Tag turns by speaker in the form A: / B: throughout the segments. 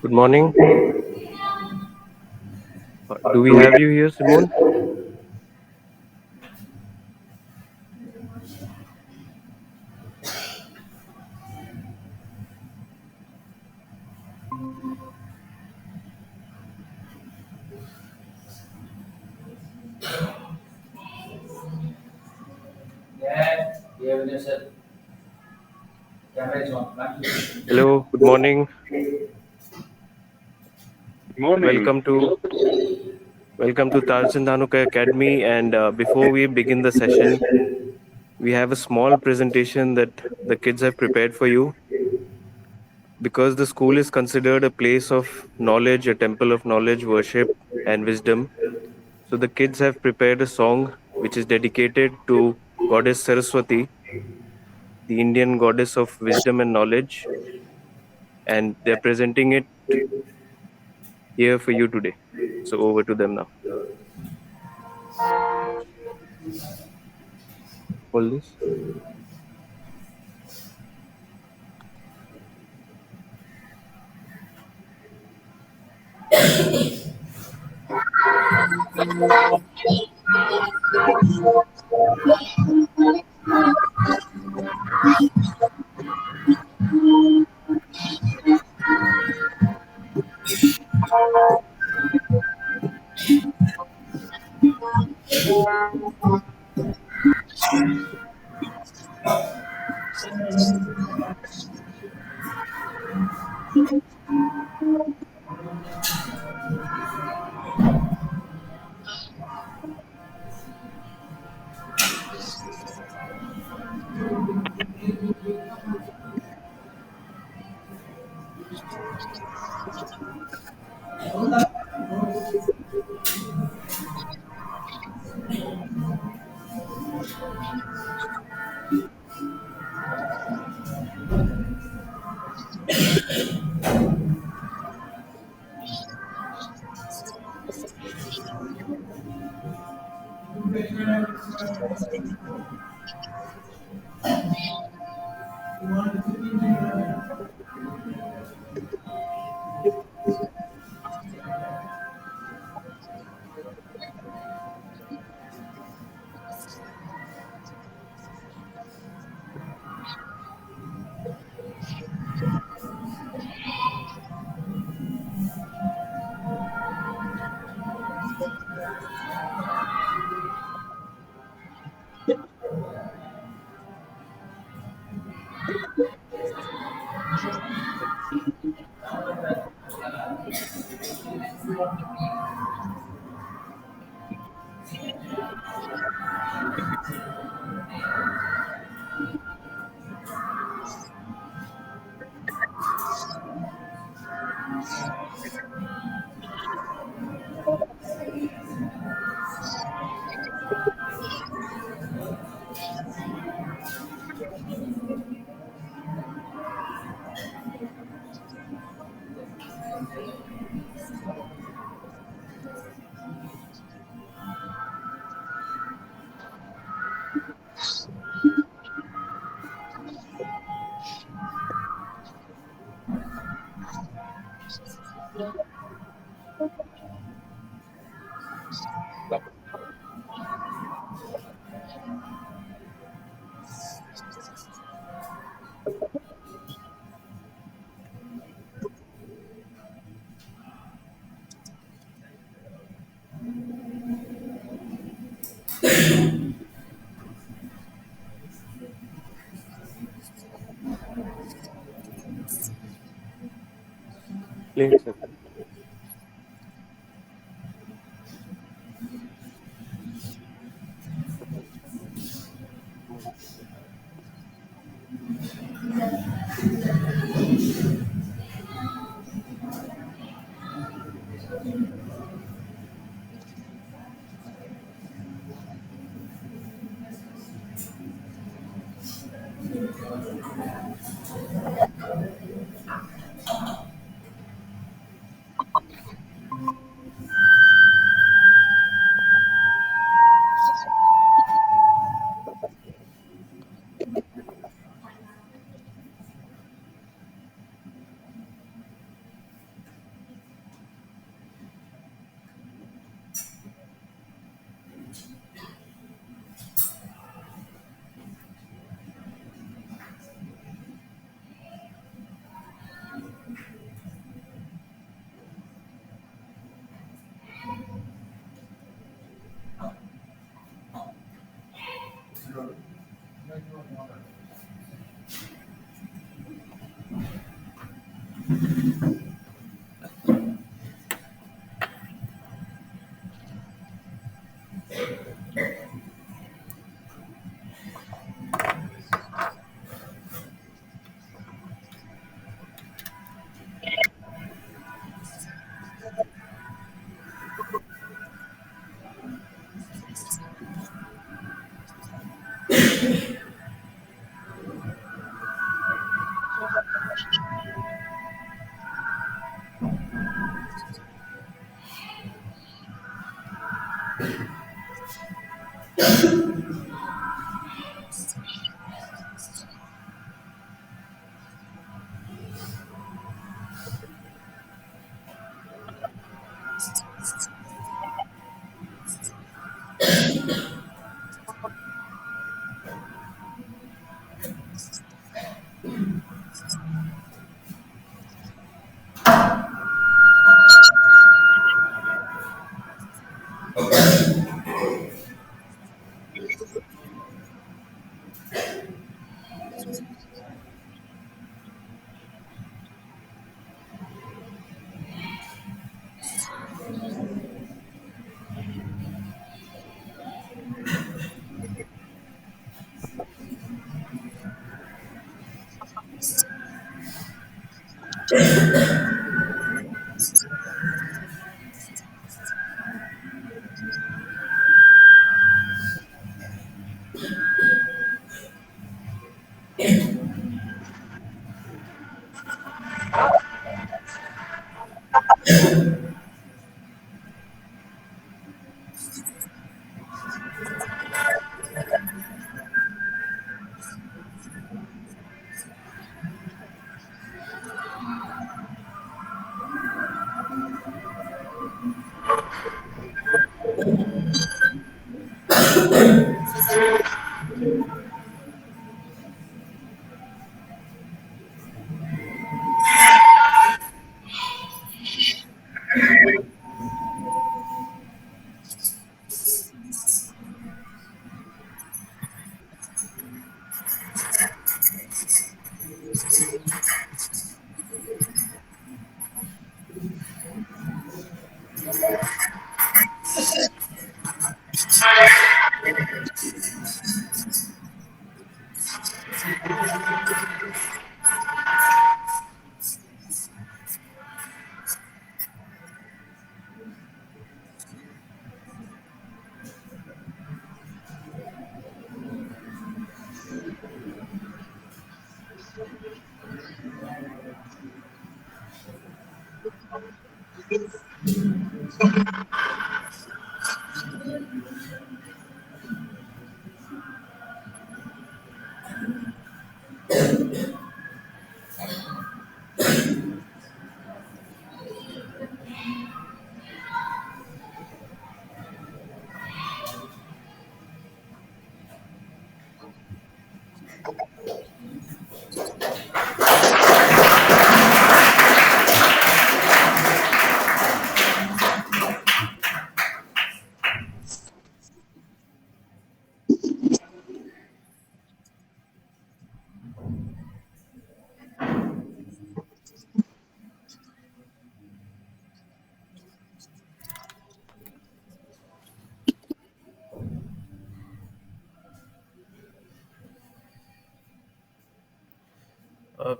A: Good morning. Do we have you here, Simone? Hello, good morning.
B: Morning.
A: Welcome to Tarjan Dhanuka Academy. And before we begin the session, we have a small presentation that the kids have prepared for you. Because the school is considered a place of knowledge, a temple of knowledge, worship, and wisdom. So the kids have prepared a song which is dedicated to Goddess Saraswati, the Indian goddess of wisdom and knowledge, and they're presenting it here for you today. So over to them now. Hold this. Please, sir.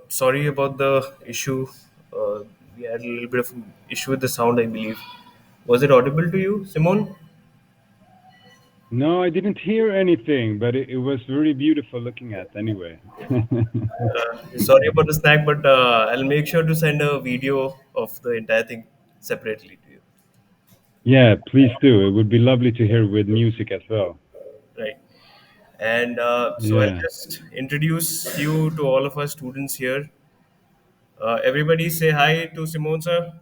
A: Sorry about the issue. Uh, we had a little bit of an issue with the sound, I believe. Was it audible to you, Simone?
B: No, I didn't hear anything, but it was very beautiful looking at anyway.
A: Sorry about the snack, but I'll make sure to send a video of the entire thing separately to you.
B: Yeah, please do. It would be lovely to hear with music as well.
A: Right. And so I'll
B: Yeah.
A: just introduce you to all of our students here. Everybody say hi to Simone, sir.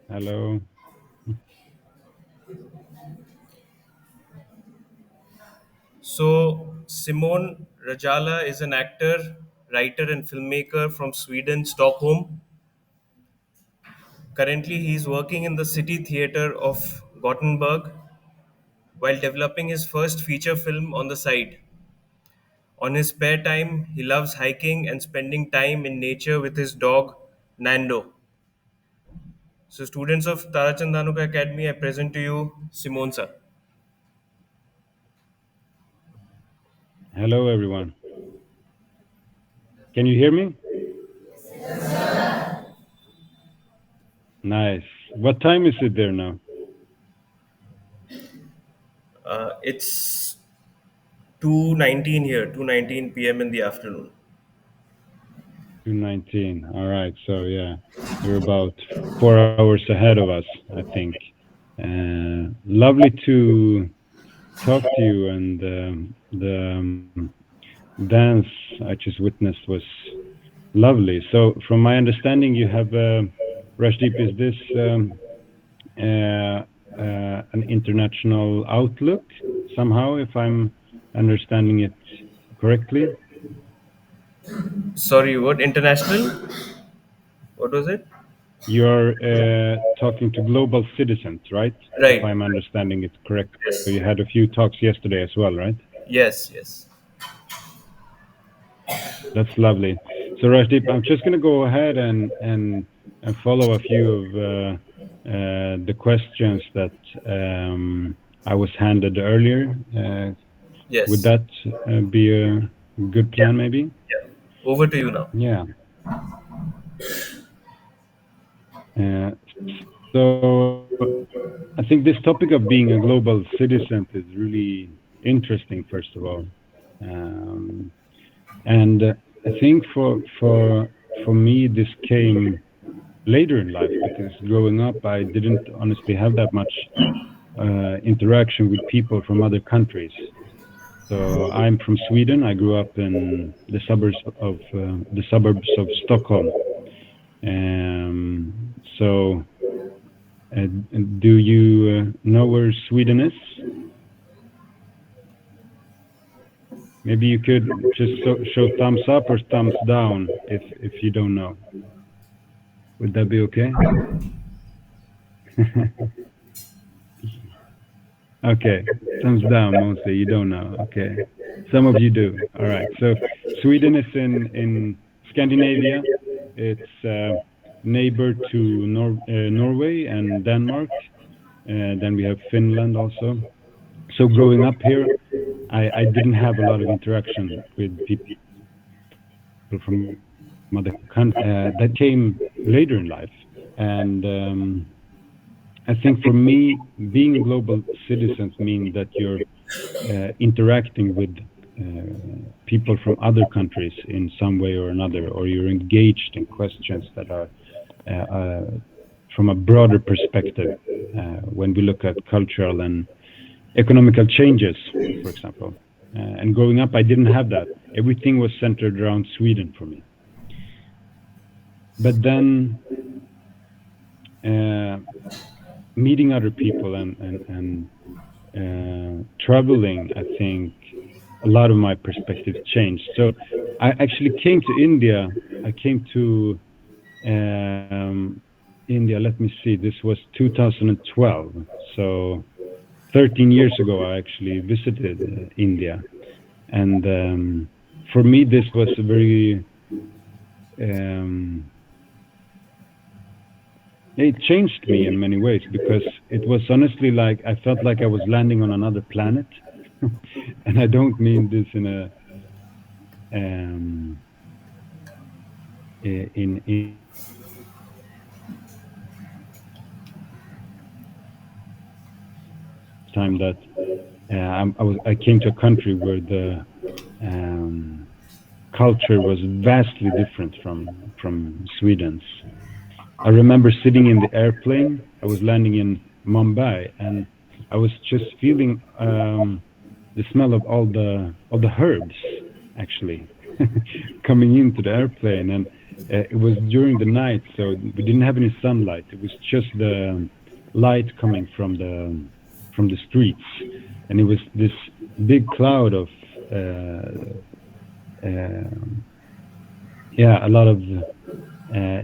B: Hello.
A: So, Simone Rajala is an actor, writer, and filmmaker from Sweden, Stockholm. Currently, he is working in the City Theatre of Gothenburg while developing his first feature film on the side. On his spare time, he loves hiking and spending time in nature with his dog, Nando. So, students of Tarachandanuka Academy, I present to you Simone sir.
B: Hello, everyone. Can you hear me? Nice. What time is it there now?
A: It's 2:19 here, 2:19 p.m. in the afternoon.
B: 2:19. All right. So yeah, you're about 4 hours ahead of us, I think. Lovely to talk to you, and the dance I just witnessed was lovely. So, from my understanding, you have Rajdeep. Is this an international outlook somehow? If I'm understanding it correctly,
A: Sorry, what international? What was it?
B: you're talking to global citizens, right? If
A: Right.
B: I'm understanding it correctly. So you
A: Yes.
B: had a few talks yesterday as well, right?
A: Yes. Yes.
B: That's lovely. So Rajdeep, I'm just going to go ahead and follow a few of the questions that I was handed earlier. Would
A: Yes.
B: that be a good
A: Yeah.
B: plan, maybe?
A: Yeah. Over to you now.
B: Yeah. So I think this topic of being a global citizen is really interesting, first of all. Um, and I think for me, this came later in life because growing up, I didn't honestly have that much interaction with people from other countries. So I'm from Sweden. I grew up in the suburbs of Stockholm. So, do you know where Sweden is? Maybe you could just show thumbs up or thumbs down if you don't know. Would that be okay? Okay, thumbs down mostly. You don't know. Okay, some of you do. All right. So Sweden is in Scandinavia. It's neighbor to Norway and Denmark. Then we have Finland also. So growing up here, I didn't have a lot of interaction with people from other countries. That came later in life. And I think for me, being a global citizen means that you're interacting with people from other countries in some way or another, or you're engaged in questions that are from a broader perspective when we look at cultural and economical changes, for example. And growing up, I didn't have that. Everything was centered around Sweden for me. But then uh, meeting other people and traveling, I think a lot of my perspectives changed. So I actually came to India. I came to India. Let me see. This was 2012. So 13 years ago, I actually visited India, and for me, this was a very um, it changed me in many ways because it was honestly like I felt like I was landing on another planet, and I don't mean this in a um, in a time that I came to a country where the um, culture was vastly different from Sweden's. I remember sitting in the airplane. I was landing in Mumbai, and I was just feeling the smell of all the herbs actually coming into the airplane, and it was during the night, so we didn't have any sunlight. It was just the light coming from the streets, and it was this big cloud of uh, um yeah, a lot of uh,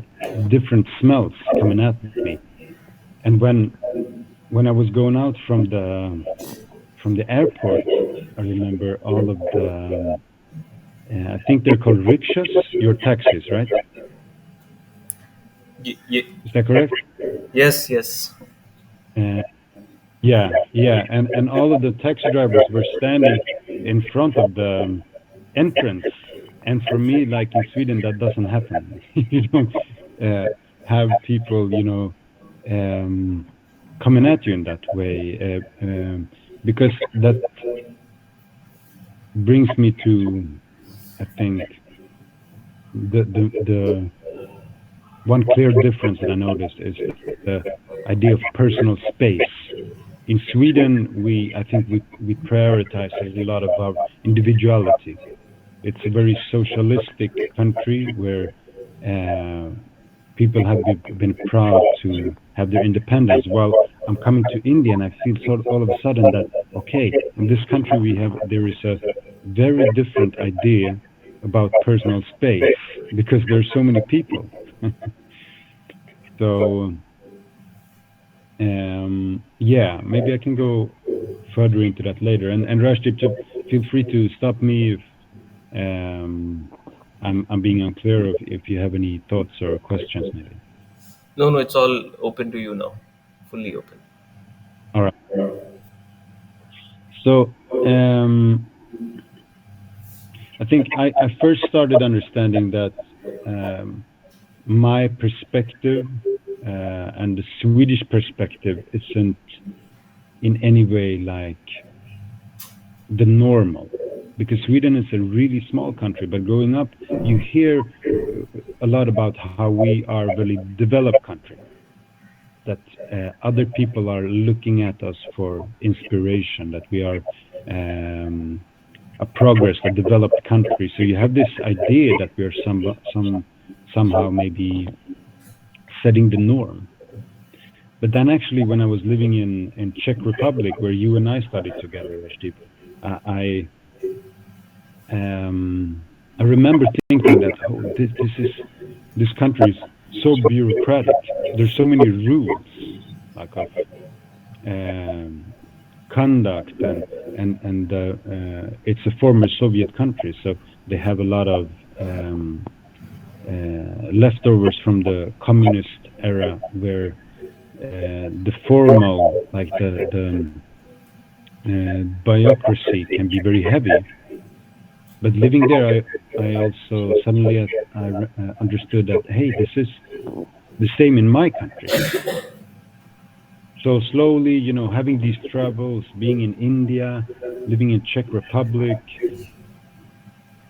B: different smells coming at me. And when I was going out from the airport, I remember all of the I think they're called rickshaws, your taxis, right? Is that correct?
C: Yes, yes.
B: Uh, yeah, yeah, and all of the taxi drivers were standing in front of the entrance. And for me, like in Sweden, that doesn't happen. You don't uh, have people, um, coming at you in that way, because that brings me to, I think, the one clear difference that I noticed is the idea of personal space. In Sweden, I think we prioritize a lot of our individuality. It's a very socialistic country where uh, people have been proud to have their independence. While I'm coming to India and I feel sort of all of a sudden that okay, in this country there is a very different idea about personal space because there's so many people. So yeah, maybe I can go further into that later. And Rashdeep, feel free to stop me if um, I'm being unclear if you have any thoughts or questions, maybe.
C: No, no, it's all open to you now. Fully open.
B: All right. So I think I first started understanding that um, my perspective and the Swedish perspective isn't in any way like the normal, because Sweden is a really small country, but growing up, you hear a lot about how we are a very developed country, that other people are looking at us for inspiration, that we are a progress, a developed country. So you have this idea that we are somehow maybe setting the norm. But then actually, when I was living in Czech Republic, where you and I studied together, Rashdeep, I I remember thinking that this country is so bureaucratic. There's so many rules, like of um, conduct, and it's a former Soviet country, so they have a lot of leftovers from the communist era, where the formal, like bureaucracy, can be very heavy. But living there, I also suddenly understood that, hey, this is the same in my country. So slowly, having these travels, being in India, living in Czech Republic,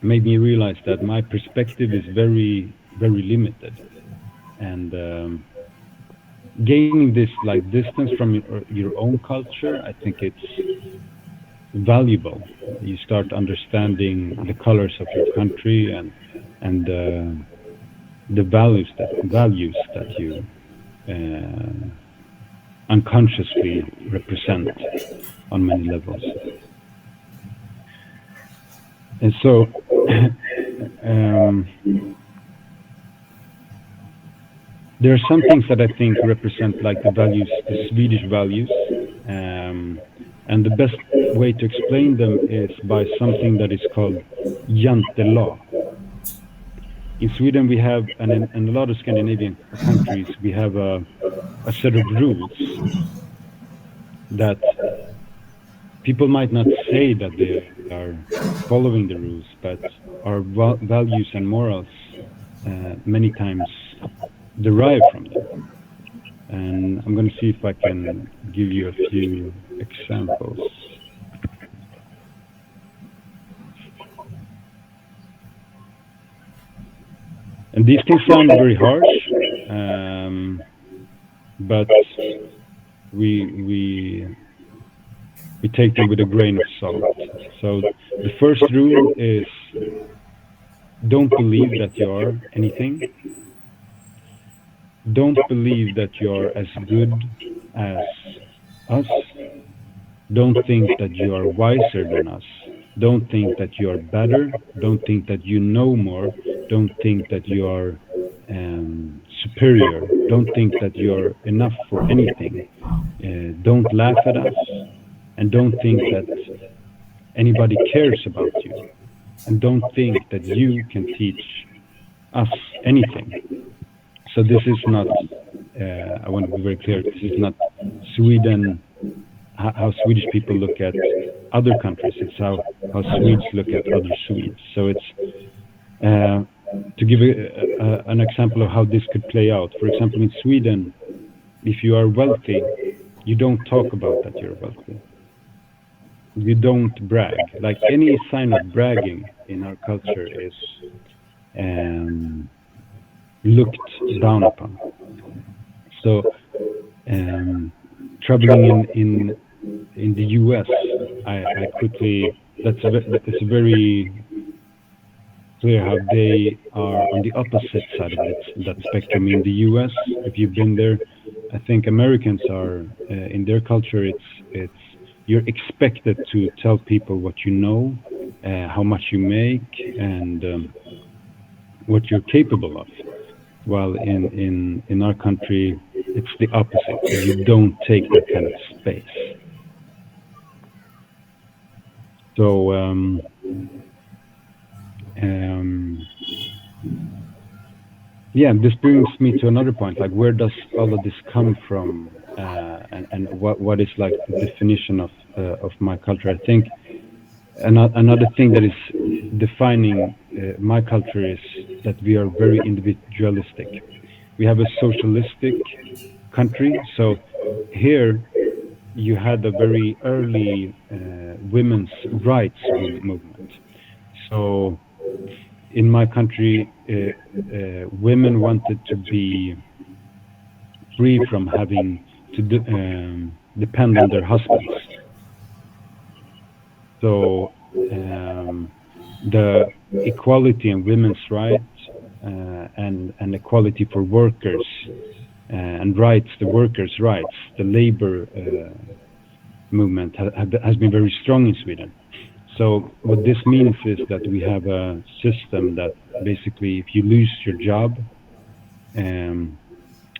B: made me realize that my perspective is very, very limited. And gaining this like distance from your own culture, I think it's valuable. You start understanding the colors of your country, and the values that you uh, unconsciously represent on many levels. And so, um, there are some things that I think represent like the values, the Swedish values, um, and the best way to explain them is by something that is called jantelag. In Sweden, we have, and in a lot of Scandinavian countries, we have a set of rules that people might not say that they are following the rules, but our values and morals many times derive from them. And I'm going to see if I can give you a few examples. And these things sound very harsh, but we we we take them with a grain of salt. So the first rule is, don't believe that you are anything. Don't believe that you are as good as us. Don't think that you are wiser than us. Don't think that you are better. Don't think that you know more. Don't think that you are superior. Don't think that you are enough for anything. Don't laugh at us. And don't think that anybody cares about you. And don't think that you can teach us anything. So this is not, I want to be very clear, this is not Sweden, how Swedish people look at other countries. It's how Swedes look at other Swedes. So it's, to give an example of how this could play out. For example, in Sweden, if you are wealthy, you don't talk about that you're wealthy. You don't brag. Like any sign of bragging in our culture is looked down upon. So traveling in the U.S., I quickly, it's very clear how they are on the opposite side of that spectrum. In the U.S., if you've been there, I think Americans are in their culture. It's you're expected to tell people what you know, how much you make, and what you're capable of. While in our country, it's the opposite. You don't take that kind of space. So yeah, this brings me to another point. Like, where does all of this come from, and what is like the definition of my culture? I think another thing that is defining my culture is that we are very individualistic. We have a socialistic country, so here you had a very early women's rights movement. So in my country, women wanted to be free from having to depend on their husbands. So the equality in women's rights and equality for workers and rights, the workers' rights, the labor movement has been very strong in Sweden. So what this means is that we have a system that basically, if you lose your job,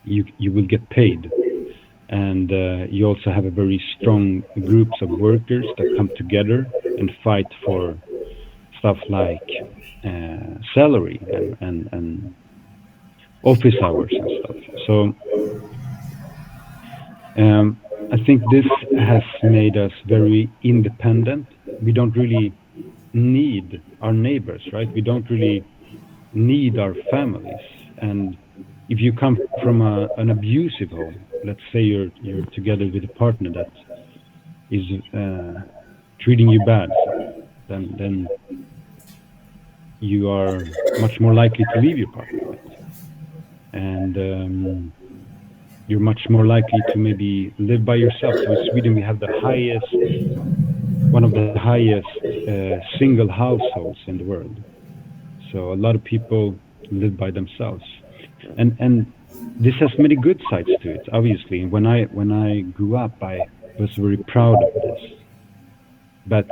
B: you will get paid. And you also have a very strong groups of workers that come together and fight for stuff like salary and office hours and stuff. So um, I think this has made us very independent. We don't really need our neighbors, right? We don't really need our families. And if you come from an abusive home, let's say you're together with a partner that is treating you bad, then you are much more likely to leave your partner, right? And you're much more likely to maybe live by yourself. So in Sweden, we have one of the highest single households in the world. So a lot of people live by themselves, and this has many good sides to it. Obviously, when I grew up, I was very proud of this. But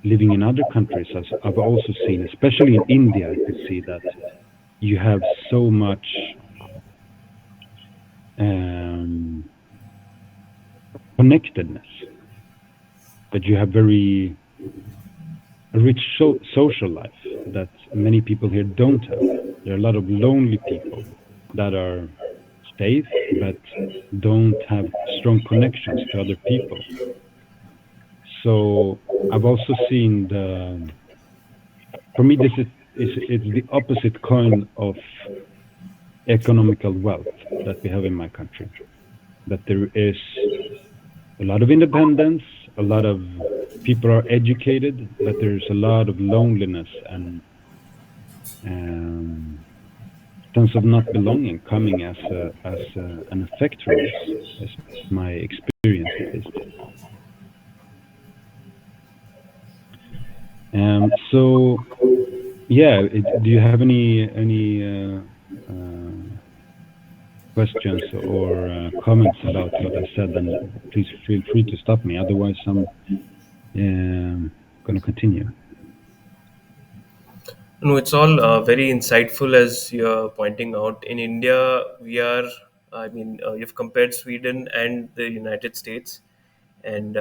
B: living in other countries, as I've also seen, especially in India, I could see that you have so much um, connectedness, that you have very a rich social life that many people here don't have. There are a lot of lonely people that are safe but don't have strong connections to other people. So I've also seen for me, this is it's the opposite coin of economical wealth that we have in my country. That there is a lot of independence, a lot of people are educated, but there's a lot of loneliness and um, sense of not belonging coming an effect from this. Is my experience at least. So yeah, do you have any questions or comments about what I said? Then please feel free to stop me. Otherwise, I'm going to continue.
C: No, it's all very insightful as you're pointing out. In India, I mean, you've compared Sweden and the United States, and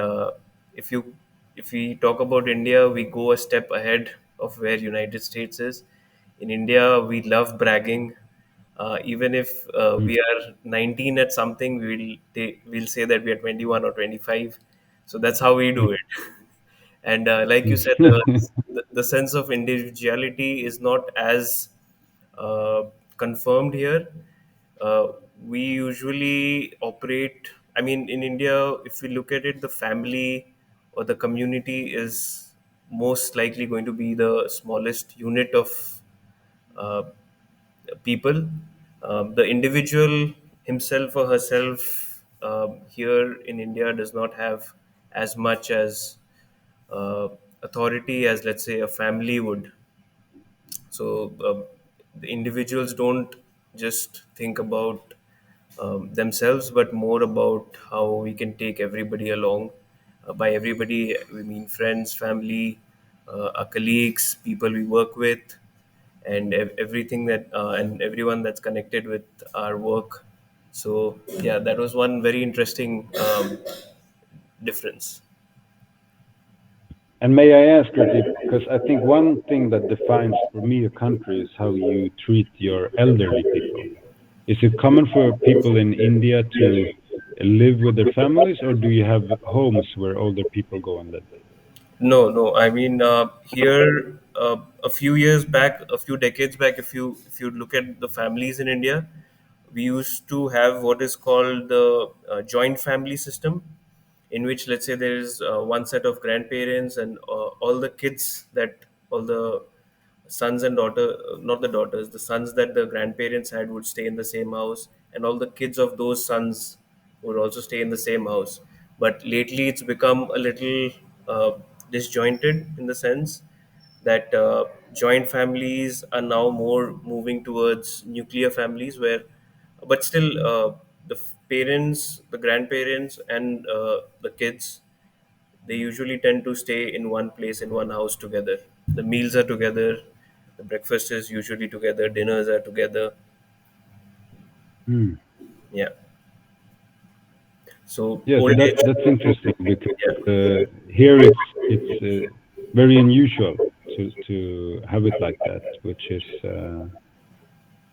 C: if you if we talk about India, we go a step ahead of where United States is. In India, we love bragging. Even if
B: Mm.
C: we are 19 at something, we'll say that we are 21 or 25. So that's how we do
B: Mm.
C: it. And like you said, the sense of individuality is not as uh, confirmed here. uh, we usually operate, I mean, in India, if we look at it, the family or the community is most likely going to be the smallest unit of uh, people. The individual himself or herself here in India does not have as much as uh, authority as, let's say, a family would. So the individuals don't just think about themselves, but more about how we can take everybody along. By everybody, we mean friends, family, our colleagues, people we work with, and everything that and everyone that's connected with our work. So yeah, that was one very interesting difference.
B: And may I ask, Gurdeep, because I think one thing that defines for me a country is how you treat your elderly people. Is it common for people in India to live with their families, or do you have homes where older people go and live?
C: No, no. I mean, here a few years back, a few decades back, if you look at the families in India, we used to have what is called the joint family system, in which, let's say, there is one set of grandparents and all the kids that all the sons and daughter, not the daughters, the sons that the grandparents had would stay in the same house, and all the kids of those sons would also stay in the same house. But lately, it's become a little uh, disjointed in the sense that joint families are now more moving towards nuclear families, where, but still, parents, the grandparents, and the kids, they usually tend to stay in one place, in one house together. The meals are together, the breakfast is usually together, dinners are together.
B: Hmm.
C: Yeah. So
B: Yeah, so
C: old age.
B: that's interesting because
C: Yeah.
B: here it's very unusual to have it like that, which is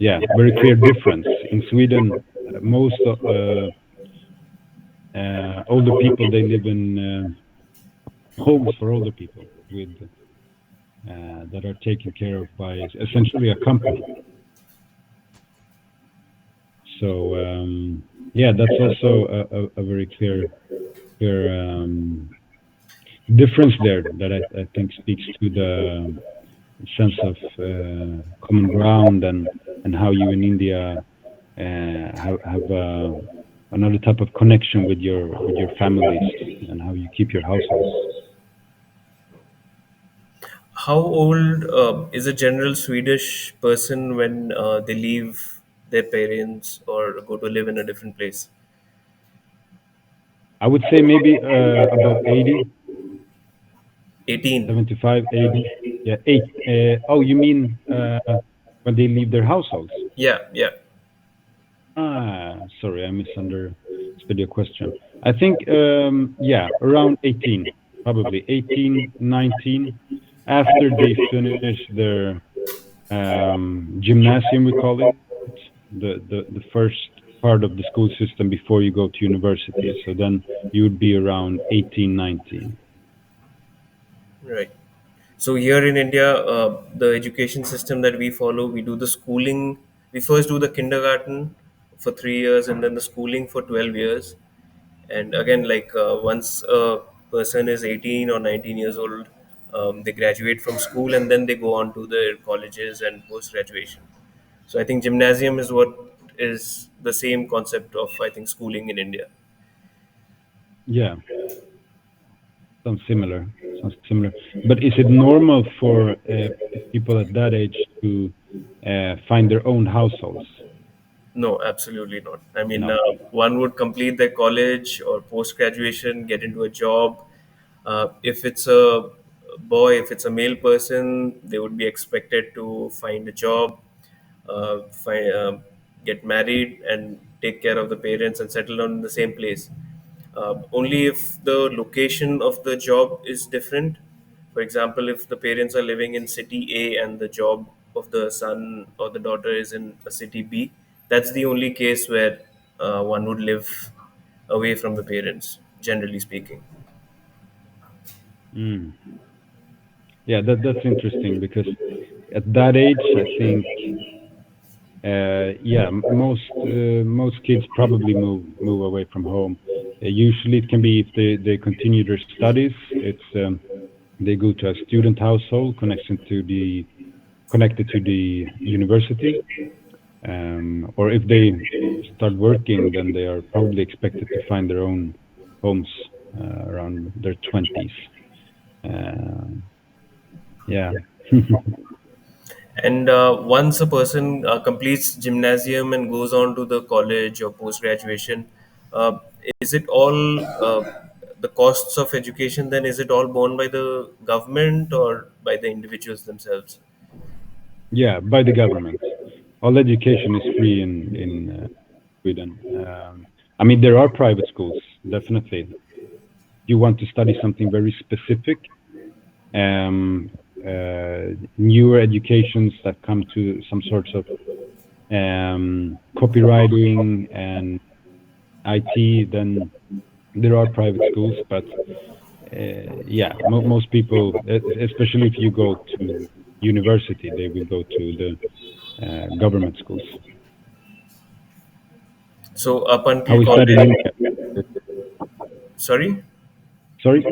B: yeah, very clear difference. In Sweden, most older people, they live in homes for older people with that are taken care of by essentially a company. So yeah, that's also a very clear difference there that I think speaks to the sense of common ground and how you in India have another type of connection with your families and how you keep your households.
C: How old is a general Swedish person when they leave their parents or go to live in a different place?
B: I would say maybe about 80,
C: 18.
B: 75, 80. Yeah, eight. Oh, you mean when they leave their households?
C: Yeah, yeah.
B: Sorry, I misunderstood your question. I think, yeah, around 18, probably 18, 19, after they finish their gymnasium, we call it, the first part of the school system before you go to university. So then you would be around 18, 19.
C: Right. So here in India, the education system that we follow, we do the schooling. We first do the kindergarten for 3 years, and then the schooling for 12 years. And again, like once a person is 18 or 19 years old, they graduate from school, and then they go on to their colleges and post graduation. So I think gymnasium is what is the same concept of, I think, schooling in India.
B: Yeah, sounds similar. Sounds similar. But is it normal for people at that age to find their own households?
C: No, absolutely not. I mean,
B: No.
C: one would complete their college or post graduation, get into a job. If it's a boy, if it's a male person, they would be expected to find a job, get married, and take care of the parents and settle down in the same place. Only if the location of the job is different. For example, if the parents are living in city A and the job of the son or the daughter is in a city B, that's the only case where one would live away from the parents, generally speaking.
B: Mm. Yeah, that's interesting because at that age, I think, yeah, most kids probably move away from home. Usually, it can be if they continue their studies. It's they go to a student household connected to the university, or if they start working, then they are probably expected to find their own homes around their 20s. Uh, yeah.
C: And once a person completes gymnasium and goes on to the college or post graduation, uh, is it all the costs of education? Then is it all borne by the government or by the individuals themselves?
B: Yeah, by the government. All education is free in Sweden. I mean, there are private schools, definitely. You want to study something very specific, um, newer educations that come to some sorts of copywriting and IT, then there are private schools. But yeah, most people, especially if you go to university, they will go to the government schools.
C: So up until
B: How is that in
C: college,
B: India?
C: sorry,
B: Sorry?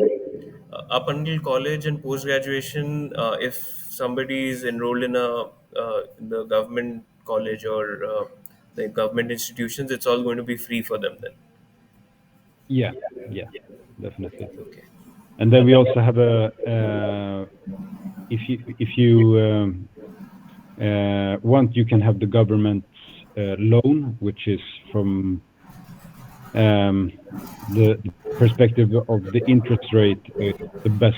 C: up until college and post graduation, if somebody is enrolled in the government college or the government institutions, it's all going to be free for them then.
B: Yeah, yeah, definitely.
C: Okay.
B: And then we also have a if you want, you can have the government loan, which is from um, the perspective of the interest rate, the best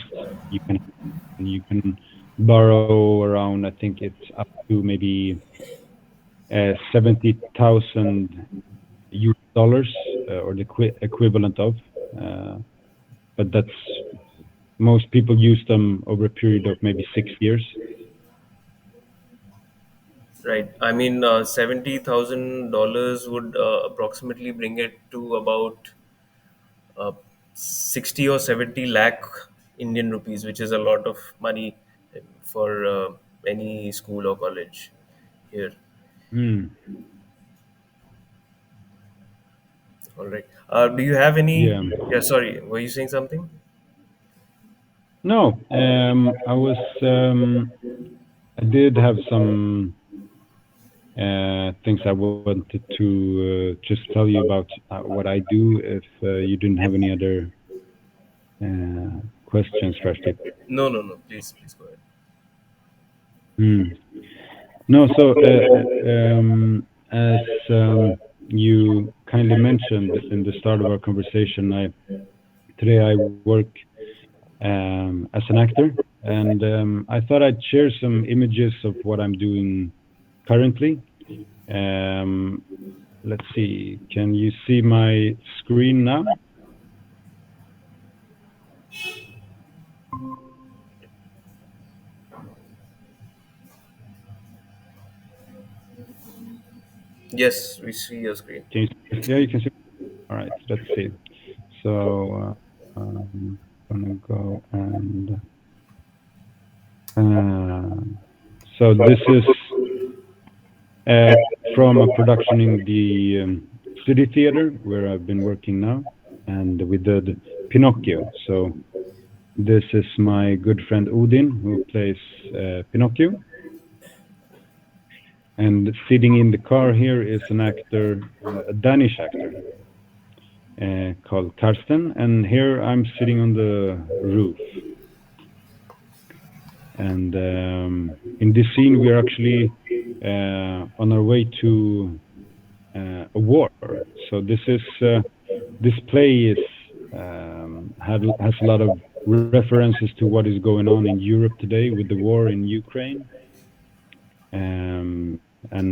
B: you can have. And you can borrow around, I think it's up to maybe 70,000 US dollars or the equivalent of. Uh, but that's most people use them over a period of maybe 6 years.
C: Right. I mean, $70,000 would approximately bring it to about uh, 60 or 70 lakh Indian rupees, which is a lot of money for any school or college here.
B: Mm,
C: All right. Do you have any?
B: yeah.
C: Yeah, sorry. Were you saying something?
B: No, I did have some things I wanted to just tell you about what I do. If you didn't have any other questions, Rashid.
C: No, no, no. Please go ahead.
B: Hmm. No, so as you kindly mentioned in the start of our conversation, today I work as an actor, and I thought I'd share some images of what I'm doing currently. Um, let's see, can you see my screen now?
C: Yes, we see your screen.
B: Can you, yeah, you can see. All right, let's see. So gonna go and uh, so this is uh, from a production in the City Theater where I've been working now, and we did Pinocchio. So this is my good friend Odin who plays Pinocchio, and sitting in the car here is an actor, a Danish actor called Karsten, and here I'm sitting on the roof. And in this scene, we are actually on our way to a war. So this play is has a lot of references to what is going on in Europe today with the war in Ukraine. And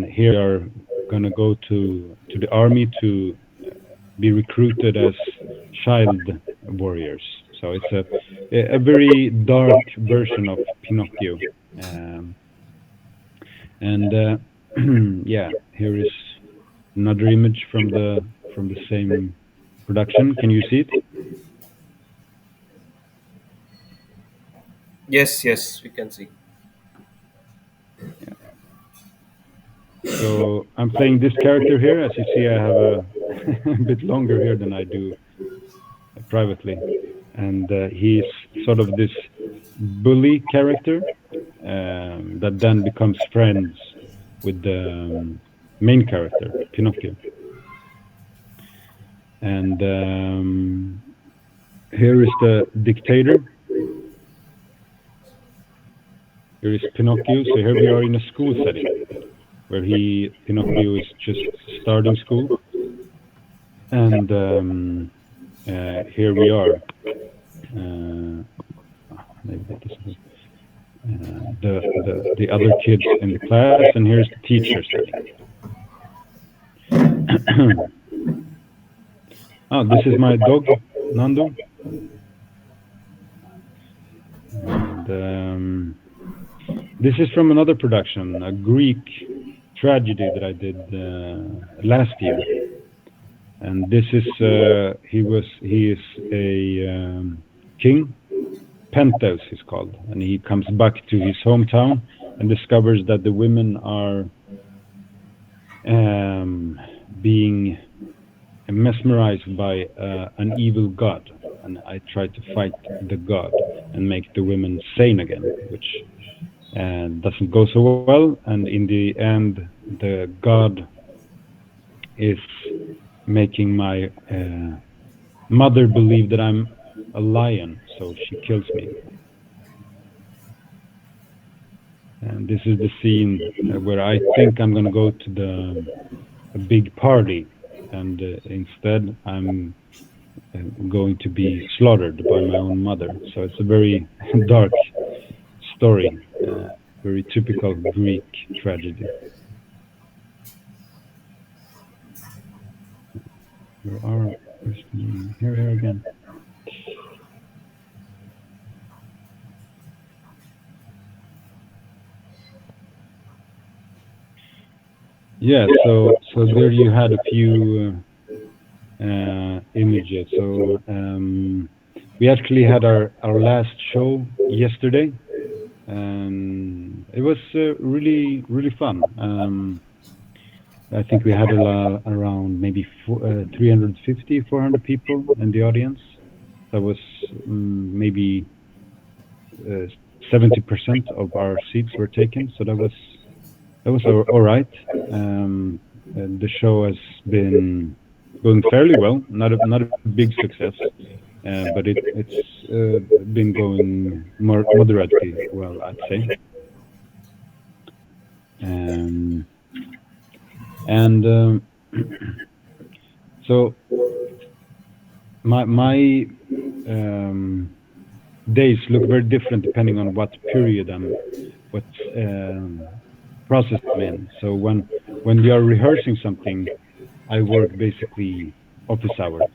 B: here we are gonna go to the army to be recruited as child warriors. So it's a very dark version of Pinocchio. Um, and yeah, here is another image from the same production. Can you see it?
C: Yes, yes, we can see.
B: Yeah. So I'm playing this character here. As you see, I have a, a bit longer hair than I do privately, and he's sort of this bully character that then becomes friends with the main character, Pinocchio. And here is the dictator. Here is Pinocchio. So here we are in a school setting where Pinocchio is just starting school, and here we are. Uh, maybe that doesn't work. The other kids in the class, and here's the teacher standing. Oh, this is my dog, Nando, and this is from another production, a Greek tragedy that I did last year. And this is he is a king. Pentheus he's called, and he comes back to his hometown and discovers that the women are being mesmerized by an evil god. And I try to fight the god and make the women sane again, which doesn't go so well. And in the end, the god is making my mother believe that I'm a lion, so she kills me. And this is the scene where I think I'm gonna go to the a big party, and instead I'm going to be slaughtered by my own mother. So it's a very dark story, very typical Greek tragedy. Where are where's the, here we are again. yeah, so there you had a few images. So we actually had our last show yesterday, and it was really fun. I think we had around maybe 350, 400 people in the audience. That was maybe 70% of our seats were taken, so that was all right. Um, and the show has been going fairly well, not a big success, but it's been going more moderately well, I'd say. Um, and so my days look very different depending on what period what um, process I'm in. So when we are rehearsing something, I work basically office hours.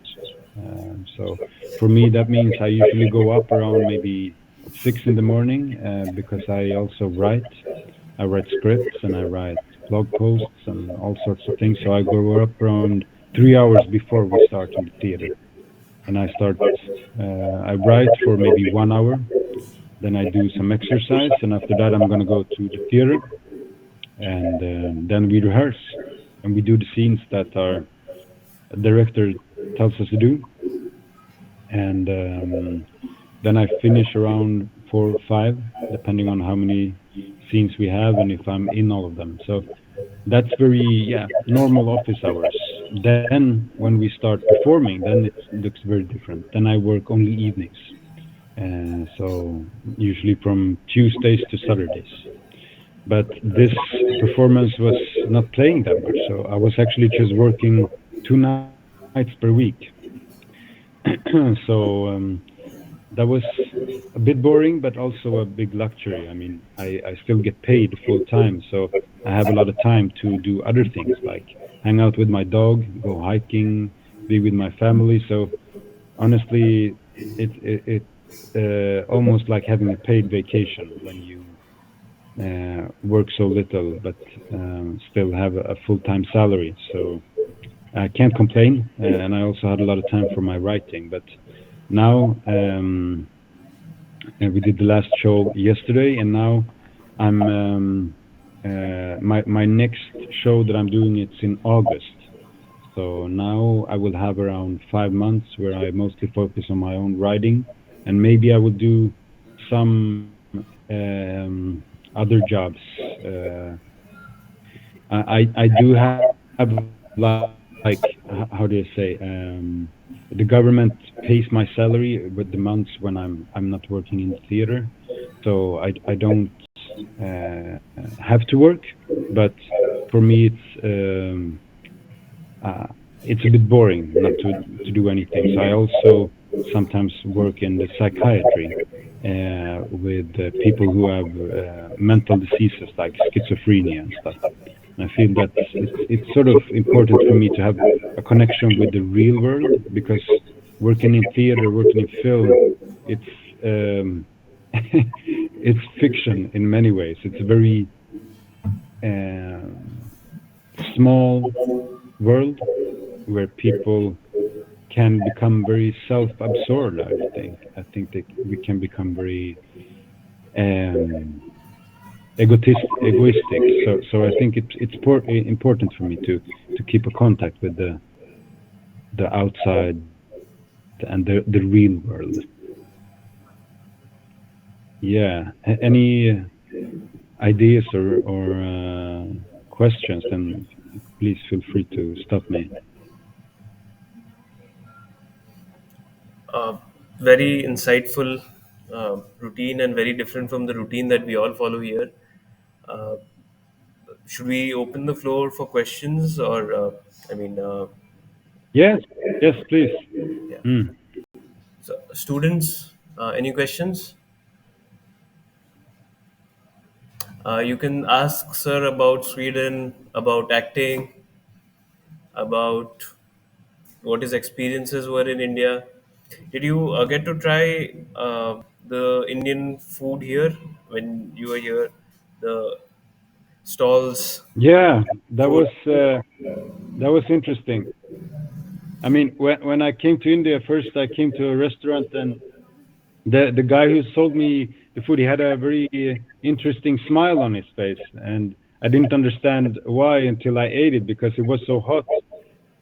B: So for me, that means I usually go up around maybe 6 in the morning because I also write. I write scripts and I write blog posts and all sorts of things. So I go up around 3 hours before we start in the theater, and I write for maybe 1 hour. Then I do some exercise, and after that, I'm gonna go to the theater, and then we rehearse, and we do the scenes that our director tells us to do, and then I finish around 4 or 5, depending on how many scenes we have and if I'm in all of them. So that's very, yeah, normal office hours. Then when we start performing, then it looks very different. Then I work only evenings, so usually from Tuesdays to Saturdays. But this performance was not playing that much, so I was actually just working 2 nights per week. So that was a bit boring, but also a big luxury. I mean, I still get paid full time, so I have a lot of time to do other things like hang out with my dog, go hiking, be with my family. So honestly, it almost like having a paid vacation when you work so little, but still have a full time salary. So I can't complain, and I also had a lot of time for my writing. But now we did the last show yesterday, and now I'm my next show that I'm doing it's in August. So now I will have around 5 months where I mostly focus on my own writing, and maybe I will do some other jobs. Uh, I do have like how do I say the government pays my salary with the months when I'm not working in the theater, so I don't have to work, but for me it's a bit boring not to do anything. So I also sometimes work in the psychiatry with people who have mental diseases like schizophrenia and stuff. And I feel that it's sort of important for me to have a connection with the real world because working in theater, working in film, it's um, it's fiction in many ways. It's a very um, small world where people can become very self-absorbed. I think that we can become very um, egoistic. So I think important for me to keep a contact with the outside and the real world. Yeah. Any ideas or questions? Then please feel free to stop me.
C: Uh, Very insightful routine and very different from the routine that we all follow here. Uh, should we open the floor for questions, or I mean,
B: Yes. Yes, please.
C: yeah.
B: Mm.
C: So, students, any questions? You can ask sir about Sweden, about acting, about what his experiences were in India. Did you get to try the Indian food here when you were here? The stalls,
B: Yeah,
C: food.
B: that was interesting. I mean, when I came to India first, I came to a restaurant, and the guy who sold me the food, he had a very interesting smile on his face, and I didn't understand why until I ate it because it was so hot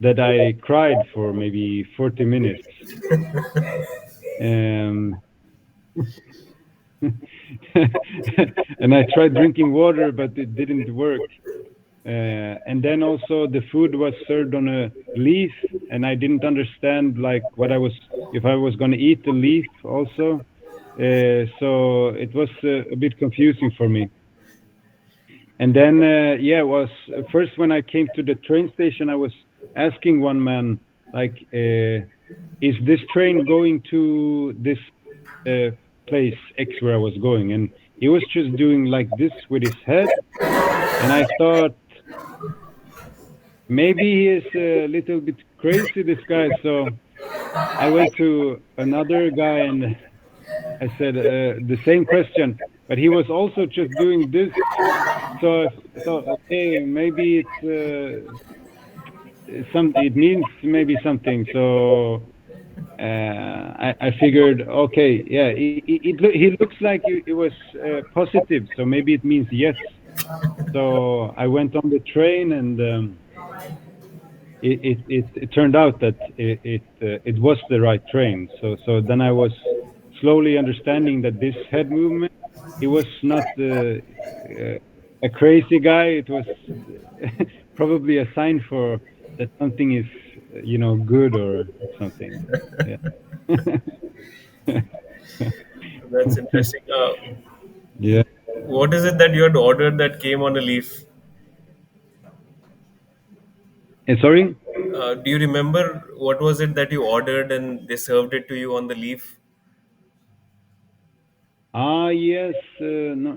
B: that I cried for maybe 40 minutes. Um, and I tried drinking water, but it didn't work. And then also the food was served on a leaf, and I didn't understand like what I was if I was going to eat the leaf also. So it was a bit confusing for me. And then yeah, it was first when I came to the train station, I was asking one man like, "Is this train going to this place X where I was going?" And he was just doing like this with his head, and I thought maybe he is a little bit crazy, this guy. So I went to another guy and I said the same question, but he was also just doing this. So I thought, okay, maybe it means maybe something. So I figured, okay, yeah, he looks like it was positive, so maybe it means yes. So I went on the train, and it turned out that it was the right train. So then I was slowly understanding that this head movement, he was not a crazy guy. It was probably a sign for that something is good or something. Yeah.
C: That's interesting.
B: Yeah.
C: What is it that you had ordered that came on a leaf?
B: Sorry.
C: Do you remember what was it that you ordered and they served it to you on the leaf?
B: Ah, yes. No,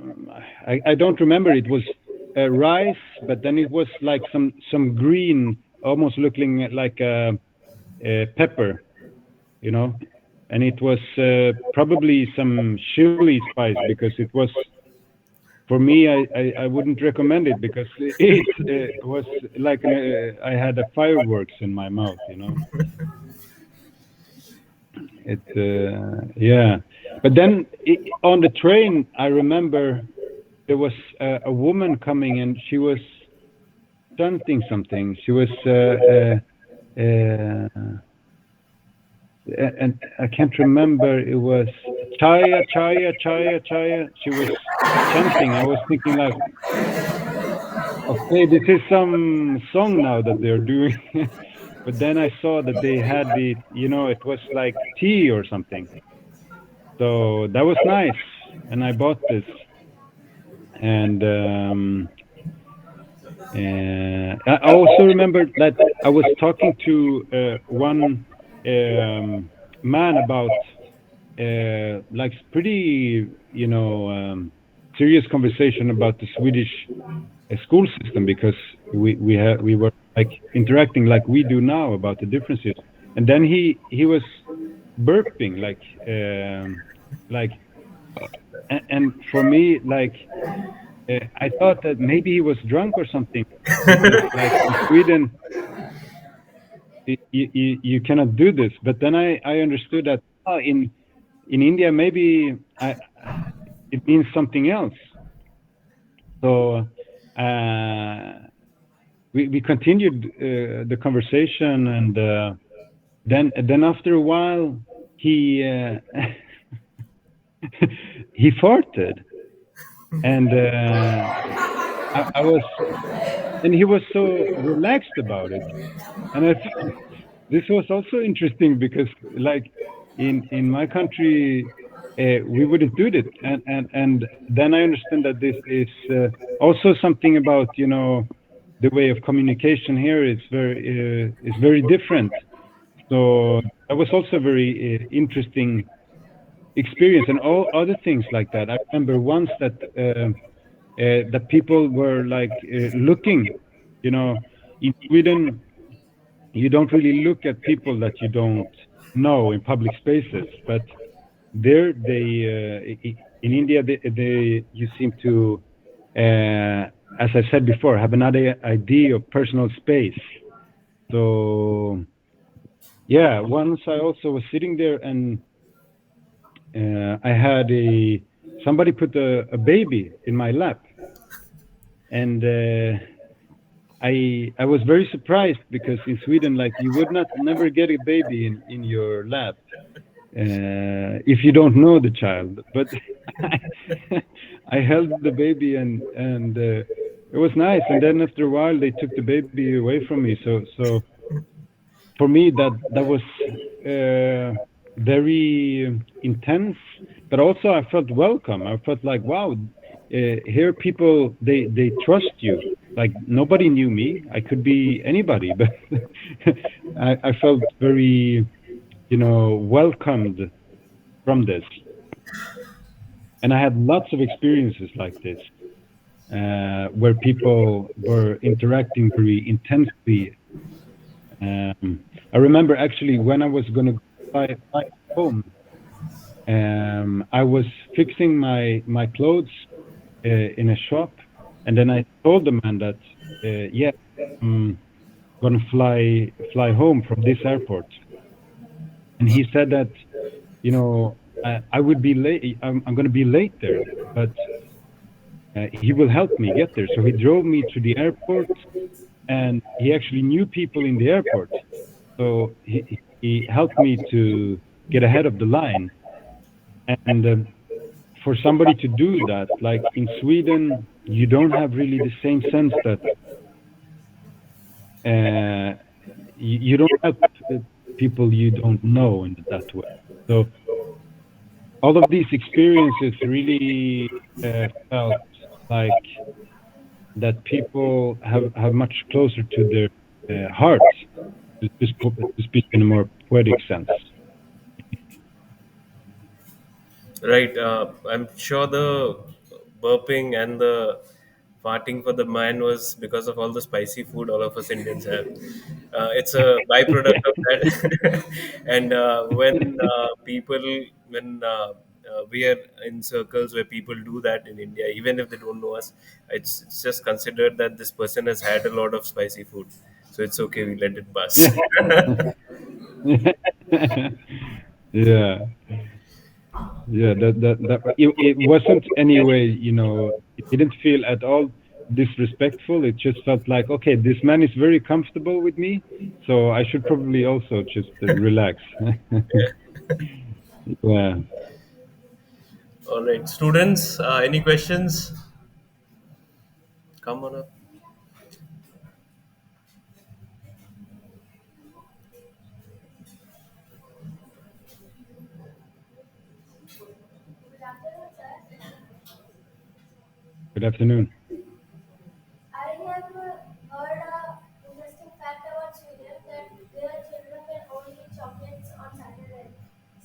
B: I don't remember. It was rice, but then it was like some green, almost looking like a pepper, you know. And it was probably some chili spice because it was for me. I wouldn't recommend it because it was like I had a fireworks in my mouth, you know. It yeah. But then on the train, I remember there was a woman coming and she was chanting something. She was and I can't remember. It was Chaya, Chaya, Chaya, Chaya. She was chanting. I was thinking like, okay, this is some song now that they're doing. But then I saw that they had the, it was like tea or something. So that was nice, and I bought this. And I also remember that I was talking to one man about like pretty, serious conversation about the Swedish school system because we were like interacting like we do now about the differences. And then he was burping like, and for me like I thought that maybe he was drunk or something because like in Sweden you cannot do this. But then I understood that in India maybe it means something else. So we continued the conversation, and then after a while he he farted, and I was, and he was so relaxed about it, and I thought this was also interesting because like in my country we wouldn't do it, and then I understand that this is also something about the way of communication here is very different. So that was also a very interesting experience, and all other things like that. I remember once that people were like looking, in Sweden you don't really look at people that you don't know in public spaces, but there they in India they you seem to as I said before, have another idea of personal space. So yeah, once I also was sitting there and I had a somebody put a baby in my lap, and I was very surprised because in Sweden, like you would not never get a baby in your lap if you don't know the child. But I, I held the baby and it was nice. And then after a while, they took the baby away from me. So for me, that was very intense, but also I felt welcome. I felt like, wow, here people they trust you. Like nobody knew me. I could be anybody, but I felt very, welcomed from this. And I had lots of experiences like this, where people were interacting very intensely. I remember actually when I was going to fly home, I was fixing my clothes in a shop, and then I told the man that, yeah, I'm going to fly home from this airport, and he said that, I would be late. I'm going to be late there, but he will help me get there. So he drove me to the airport, and he actually knew people in the airport. So he helped me to get ahead of the line. And for somebody to do that, like in Sweden, you don't have really the same sense that you don't help uh, people you don't know in that way. So all of these experiences really felt like that people have much closer to their hearts, to speak in a more poetic sense.
C: Right. I'm sure the burping and the farting for the man was because of all the spicy food all of us Indians have. It's a byproduct of that. And when we are in circles where people do that in India, even if they don't know us, it's just considered that this person has had a lot of spicy food. So it's okay, we let it pass.
B: Yeah, yeah. It wasn't anyway. It didn't feel at all disrespectful. It just felt like, okay, this man is very comfortable with me, so I should probably also just relax. Yeah.
C: All right, students, any questions? Come on up.
D: Good afternoon, sir.
B: Good afternoon.
D: I have heard a interesting fact about Sweden that their children can only eat chocolates on Saturday.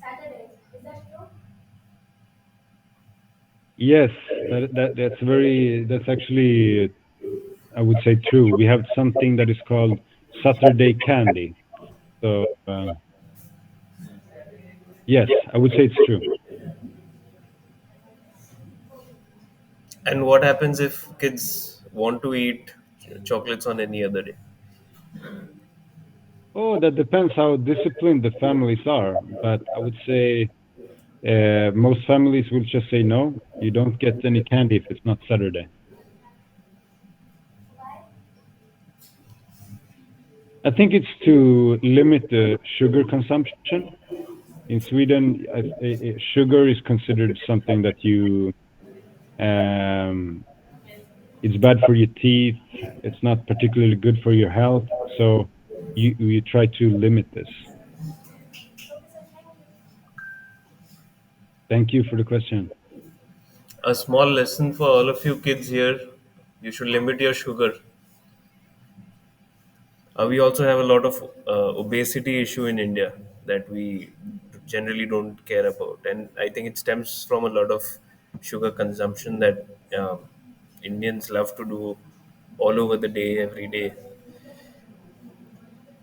D: Saturdays. Is that true?
B: Yes, that's actually, I would say, true. We have something that is called Saturday candy. So yes, I would say it's true.
D: Okay.
C: And what happens if kids want to eat chocolates on any other day?
B: Oh, that depends how disciplined the families are. But I would say most families will just say no. You don't get any candy if it's not Saturday.
D: Why?
B: I think it's to limit the sugar consumption. In Sweden, sugar is considered something that um, it's bad for your teeth. It's not particularly good for your health. So you try to limit this.
D: Okay, sir. Thank you.
B: Thank you for the question.
C: A small lesson for all of you kids here: you should limit your sugar. We also have a lot of obesity issue in India that we generally don't care about, and I think it stems from a lot of sugar consumption that um, Indians love to do all over the day, every day.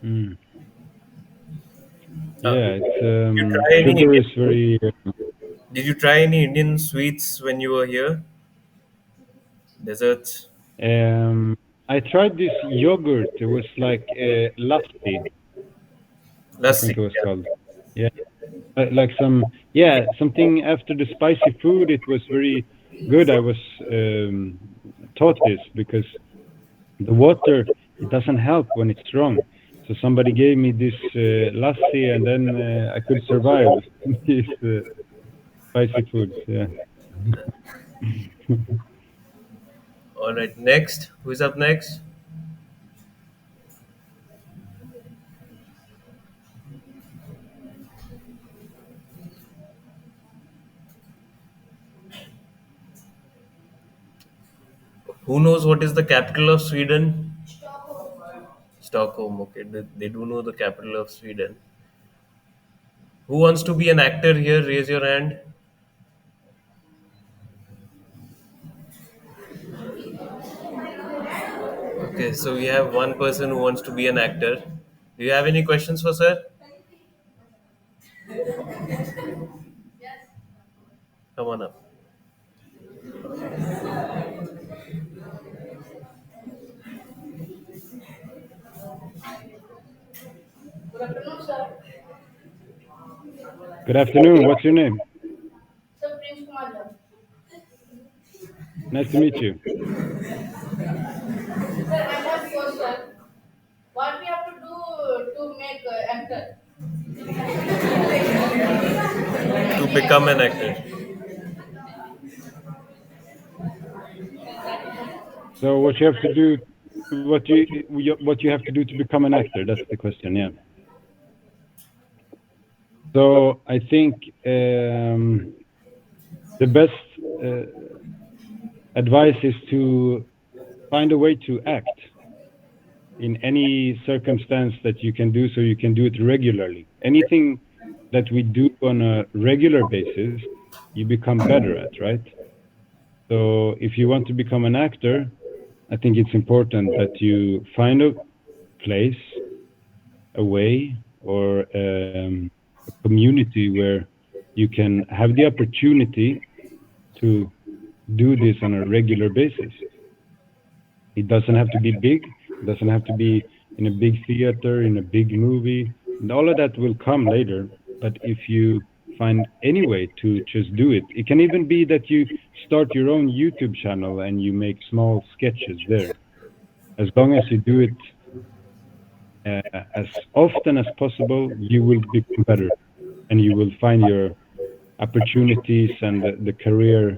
B: Mm.
C: Did
B: Yeah, it's
C: you try any
B: sugar is
C: Indian food?
B: very.
C: Did you try any Indian sweets when you were here? Desserts?
B: I tried this yogurt. It was like lassi, I
C: Lassi.
B: think it was
C: Yeah.
B: called. Yeah, like some, yeah, something after the spicy food. It was very good. I was taught this because the water, it doesn't help when it's strong. So somebody gave me this lassi, and then I could survive these spicy foods. Yeah.
C: All right. Next. Who is up next? Who knows what is the capital of Sweden?
D: Stockholm.
C: Stockholm. Okay. They do know the capital of Sweden. Who wants to be an actor here? Raise your hand. Okay. So we have one person who wants to be an actor. Do you have any questions for sir? Come on up.
D: Good afternoon, sir.
B: Good afternoon. What's your name?
D: Sir, Prince Kumar.
B: Nice to meet you.
D: Sir, I have question. What we have to do to make actor?
C: To become an actor.
B: So what you have to do, what you have to do to become an actor? That's the question. Yeah. So I think the best uh, advice is to find a way to act in any circumstance that you can do, so you can do it regularly. Anything that we do on a regular basis, you become better at, right? So if you want to become an actor, I think it's important that you find a place, a way, or a community where you can have the opportunity to do this on a regular basis. It doesn't have to be big. It doesn't have to be in a big theater, in a big movie. And all of that will come later. But if you find any way to just do it, it can even be that you start your own YouTube channel and you make small sketches there. As long as you do it as often as possible, you will become better and you will find your opportunities and the career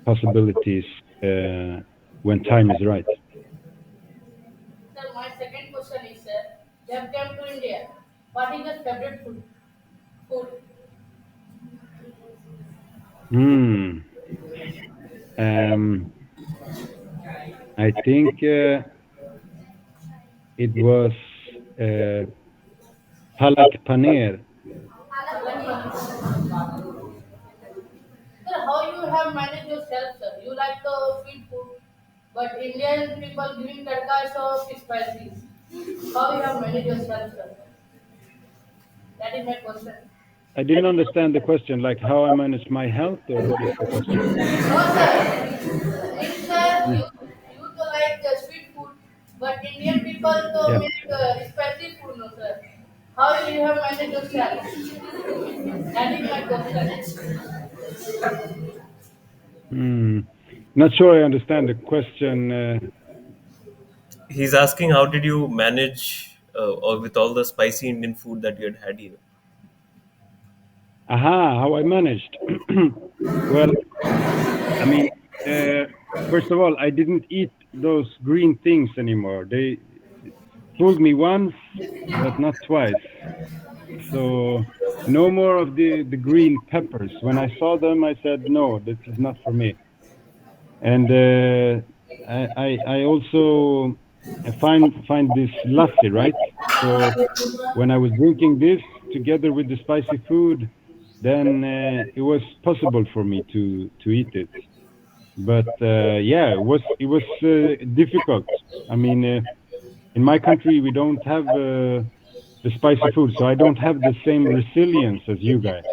B: possibilities when time is right.
D: Sir, my second question is, sir, you have come to India. What is your favorite food? Food.
B: Hmm. Um, I think it was uh, palak paneer.
D: Sir, how you have managed yourself, sir? You like the sweet food, but Indian people giving tadka so spicy. How you have managed yourself, sir? That is my question.
B: I didn't understand the question, like how I manage my health, or what is the question?
D: No, sir. Means, sir,
B: Mm,
D: you to like sweet food, but Indian people to
B: yeah.
D: make spicy food, no, sir. How you have managed yourself? That is my question.
B: Hmm. Not sure I understand the question.
C: He's asking how did you manage or with all the spicy Indian food that you had here?
B: Aha, how I managed. Well, I mean, uh, first of all, I didn't eat those green things anymore. They fooled me once, but not twice. So no more of the green peppers. When I saw them, I said, no, this is not for me. And I also find this lassi, right? So when I was drinking this together with the spicy food, then it was possible for me to eat it. But yeah, it was difficult. I mean, in my country we don't have the spicy food, so I don't have the same resilience as you guys.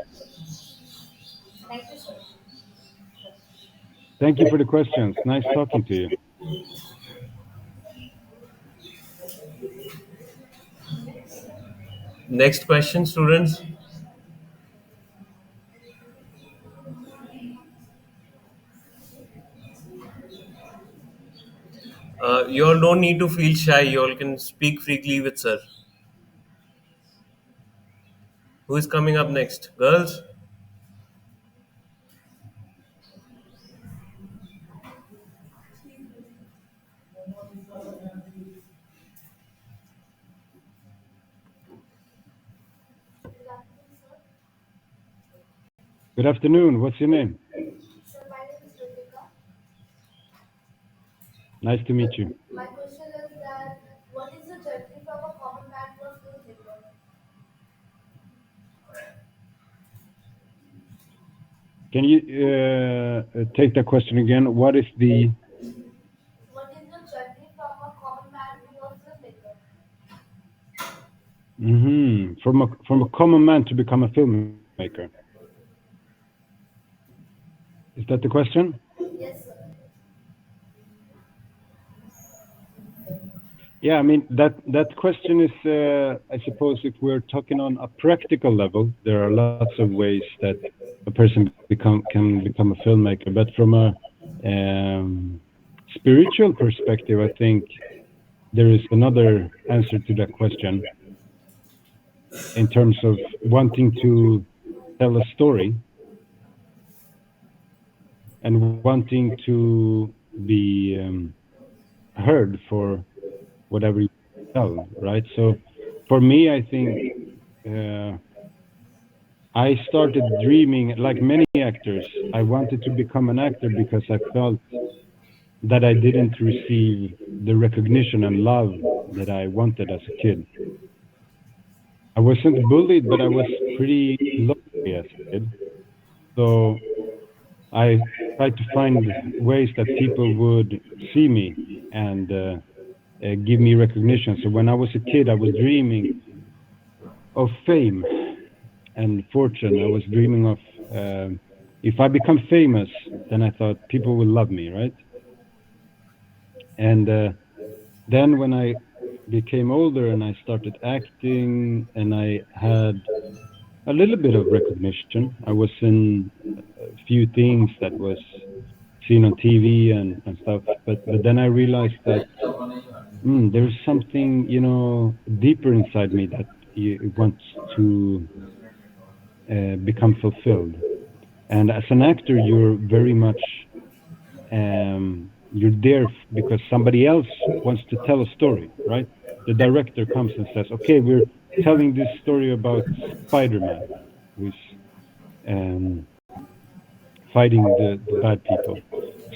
D: Thank you, sir.
B: Thank you for the questions. Nice talking to you.
C: Next question, students. You all don't need to feel shy. You all can speak freely with sir. Who is coming up next? Girls?
B: Good afternoon. What's your name?
D: Sir, my name is Ritika.
B: Nice to meet you.
D: My question is that what is the journey from a common man to a filmmaker?
B: Can you take that question again? What is the?
D: What is the journey from a common man to a filmmaker?
B: From a common man to become a filmmaker? Is that the question?
D: Yes, sir.
B: Yeah, I mean that question is, I suppose, if we're talking on a practical level, there are lots of ways that a person can become a filmmaker. But from a um, spiritual perspective, I think there is another answer to that question in terms of wanting to tell a story and wanting to be heard for whatever you tell, right? So for me, I think uh, I started dreaming, like many actors. I wanted to become an actor because I felt that I didn't receive the recognition and love that I wanted as a kid. I wasn't bullied, but I was pretty lonely as a kid. So I tried to find ways that people would see me and give me recognition. So when I was a kid, I was dreaming of fame and fortune. I was dreaming of if I become famous, then I thought people will love me, right? And then when I became older and I started acting and I had a little bit of recognition, I was in a few things that was seen on TV and stuff. But then I realized that there's something, deeper inside me that wants to become fulfilled. And as an actor, you're very much you're there because somebody else wants to tell a story, right? The director comes and says, "Okay, we're telling this story about Spider-Man, who's um, fighting the bad people."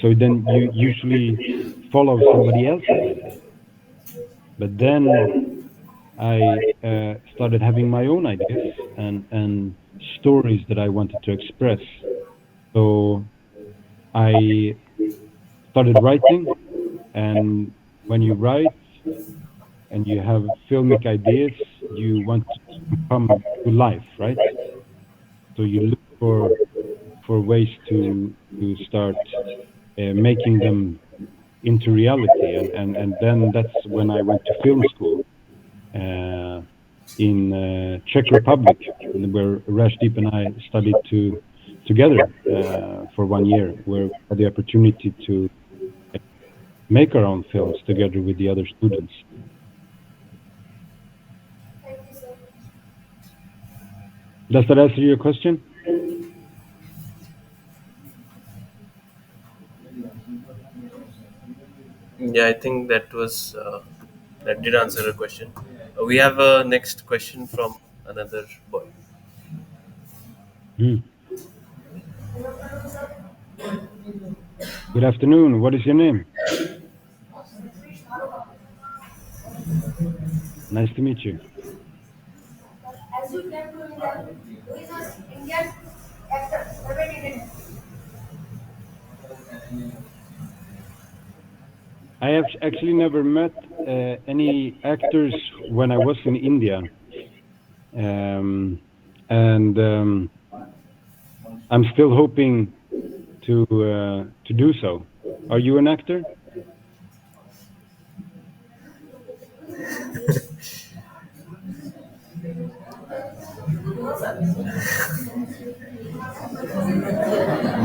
B: So then you usually follow somebody else's idea. But then I started having my own ideas and stories that I wanted to express. So I started writing, and when you write and you have filmic ideas, you want to come to life, right? So you look for ways to start making them into reality, and then that's when I went to film school uh, in Czech Republic, where Rajdeep and I studied together for 1 year, where we had the opportunity to make our own films together with the other students.
D: Thank you, sir.
B: Does that answer your question?
C: Yeah, I think that did answer the question. We have a next question from another boy.
B: Hmm. Good afternoon. What is your name? Nice to meet you.
D: As you came to India, who is an Indian actor? Favorite Indian actor?
B: I have actually never met any actors when I was in India, um, and I'm still hoping to do so. Are you an actor?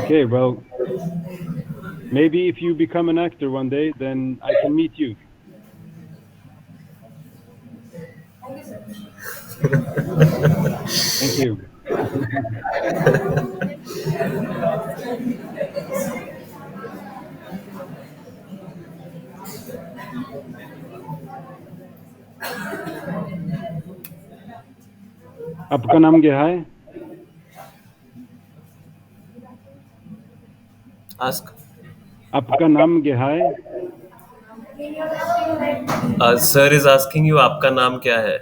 B: Okay, well, maybe if you become an actor one day, then I can meet you. Thank you. आपका नाम क्या है?
C: Ask.
B: आपका नाम क्या है?
C: Sir is asking you, आपका नाम क्या है?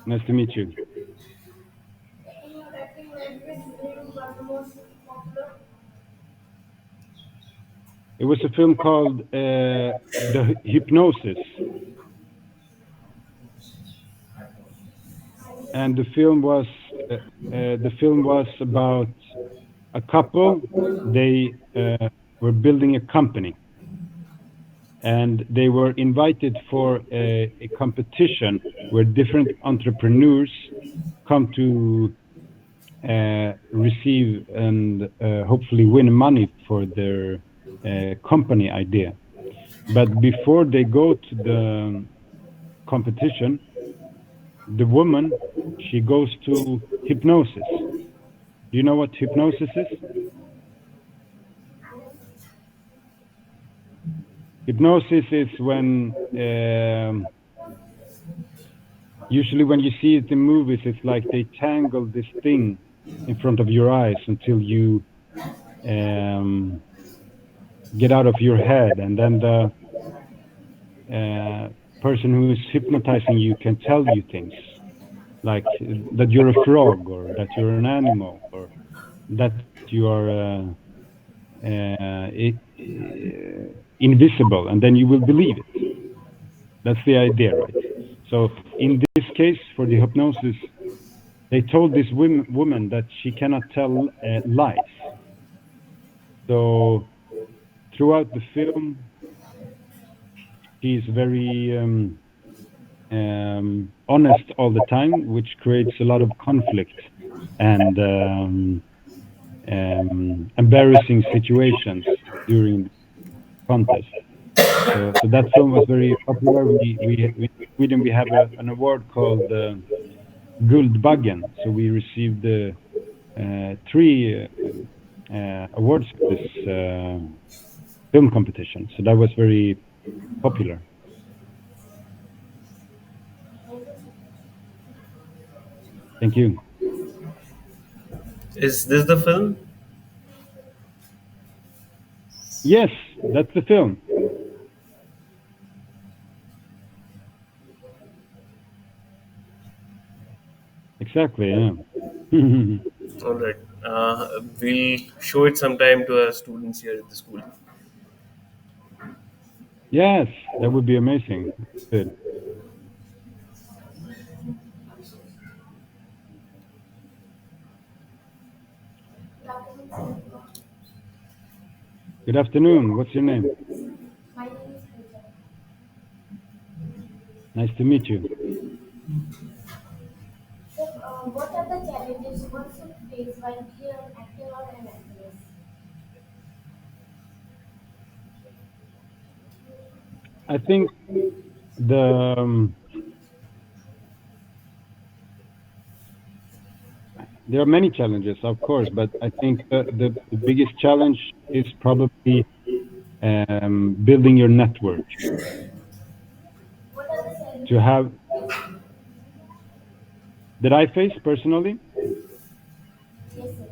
B: Nice to meet you. It was a film called The Hypnosis, and the film was about a couple. They were building a company, and they were invited for a competition where different entrepreneurs come to receive and hopefully win money for their company idea. But before they go to the competition, the woman, she goes to hypnosis. Do you know what hypnosis is? Hypnosis is when usually when you see it in movies, it's like they tangle this thing in front of your eyes until you get out of your head, and then the person who is hypnotizing you can tell you things like that you're a frog, or that you're an animal, or that you are invisible, and then you will believe it. That's the idea, right? So in this case, for the hypnosis, they told this woman that she cannot tell lies. So throughout the film, she's very honest all the time, which creates a lot of conflict and embarrassing situations during the contest. So that film was very popular. In Sweden we have an award called Guldbaggen. So we received three awards for this film competition. So that was very popular. Thank you.
C: Is this the film?
B: Yes, that's the film. Exactly, yeah.
C: All right. We'll show it sometime to our students here at the school.
B: Yes, that would be amazing. Good. Good afternoon. What's your name? Nice to meet you.
D: What are the challenges one should face while being an actor or an actress?
B: I think the there are many challenges, of course, but I think the biggest challenge is probably building your network.
D: What are the challenges?
B: To have that I face personally,
D: Yes, sir.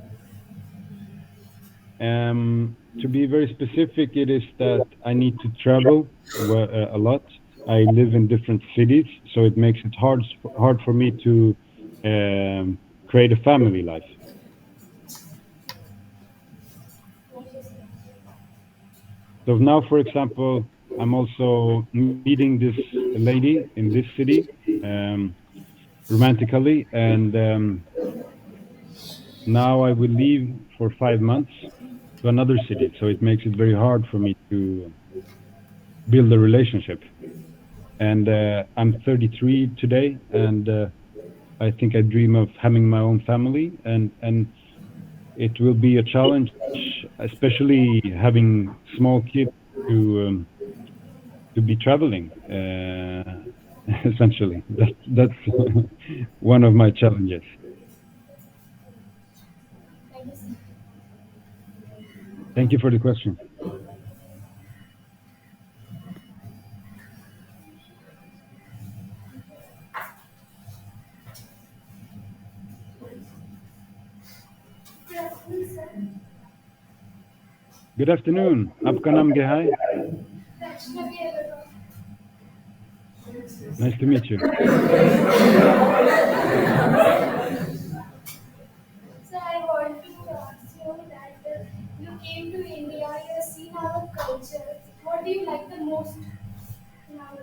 B: to be very specific, it is that I need to travel a lot. I live in different cities, so it makes it hard for me to create a family life.
D: Yes, sir.
B: So now, for example, I'm also meeting this lady in this city romantically, and now I will leave for 5 months to another city. So it makes it very hard for me to build a relationship. and I'm 33 today, and I think I dream of having my own family, and it will be a challenge, especially having small kids to be traveling. Essentially, that's one of my challenges. Thank you for the question. Good afternoon. आपका नाम क्या है? Nice to meet you.
E: So I want to ask you that you came to India, you have seen our culture. What do you like the most in our?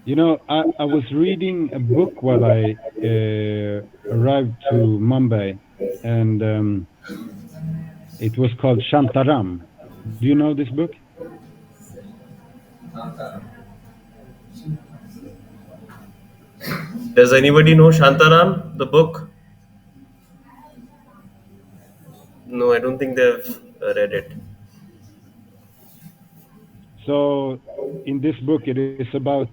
B: You know, I was reading a book while I arrived to Mumbai, and it was called Shantaram. Do you know this book?
C: Does anybody know Shantaram, the book? No, I don't think they've read it.
B: So, in this book, it is about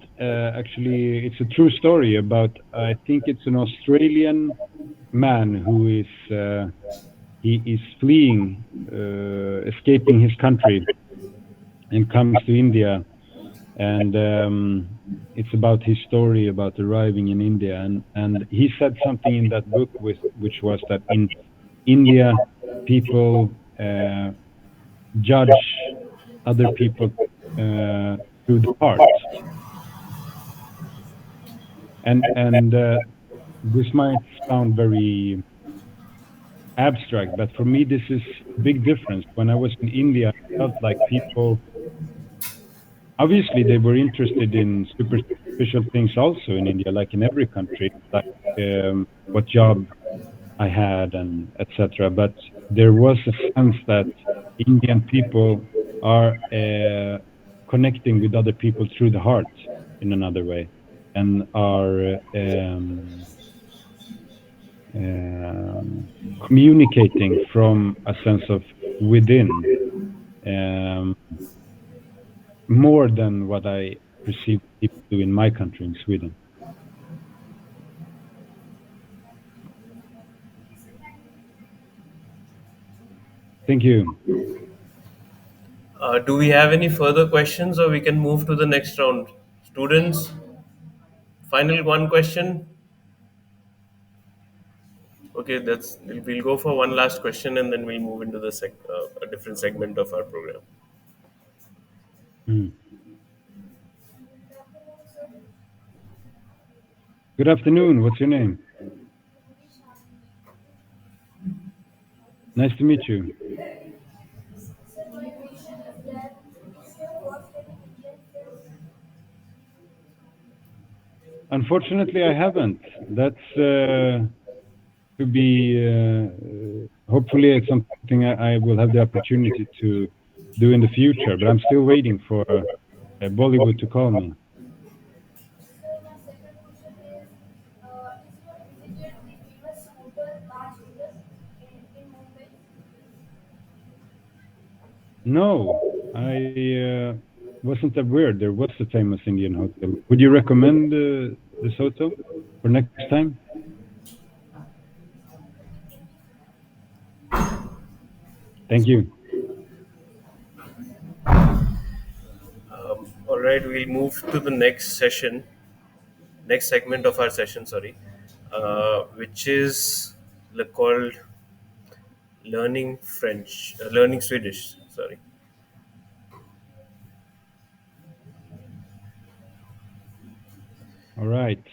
B: actually, it's a true story about, I think it's an Australian man who is he is fleeing, escaping his country, and comes to India, and it's about his story about arriving in India, and he said something in that book which was that in India people judge other people through the heart, and this might sound very abstract, but for me this is a big difference. When I was in India, I felt like people, obviously they were interested in superficial things also in India, like in every country, like what job I had and etc. But there was a sense that Indian people are connecting with other people through the heart in another way, and are um, communicating from a sense of within, um, more than what I perceive people do in my country, in Sweden. Thank you.
C: Do we have any further questions, or we can move to the next round? Students, final one question. Okay, that's we'll go for one last question, and then we'll move into the a different segment of our program.
B: Mm. Good afternoon. What's your name? Nice to meet you.
E: So my question is that is your watched any Indian film?
B: Unfortunately, I haven't. That's to be hopefully it's something I will have the opportunity to do in the future. But I'm still waiting for Bollywood to call me.
E: So my second question is you visited the famous hotel Taj Hotel in Mumbai?
B: No, I wasn't aware there was a famous Indian hotel. Would you recommend this hotel for next time? Thank you.
C: All right, we'll move to the next session, next segment of our session. Sorry, which is called learning French, learning Swedish. Sorry.
B: All right.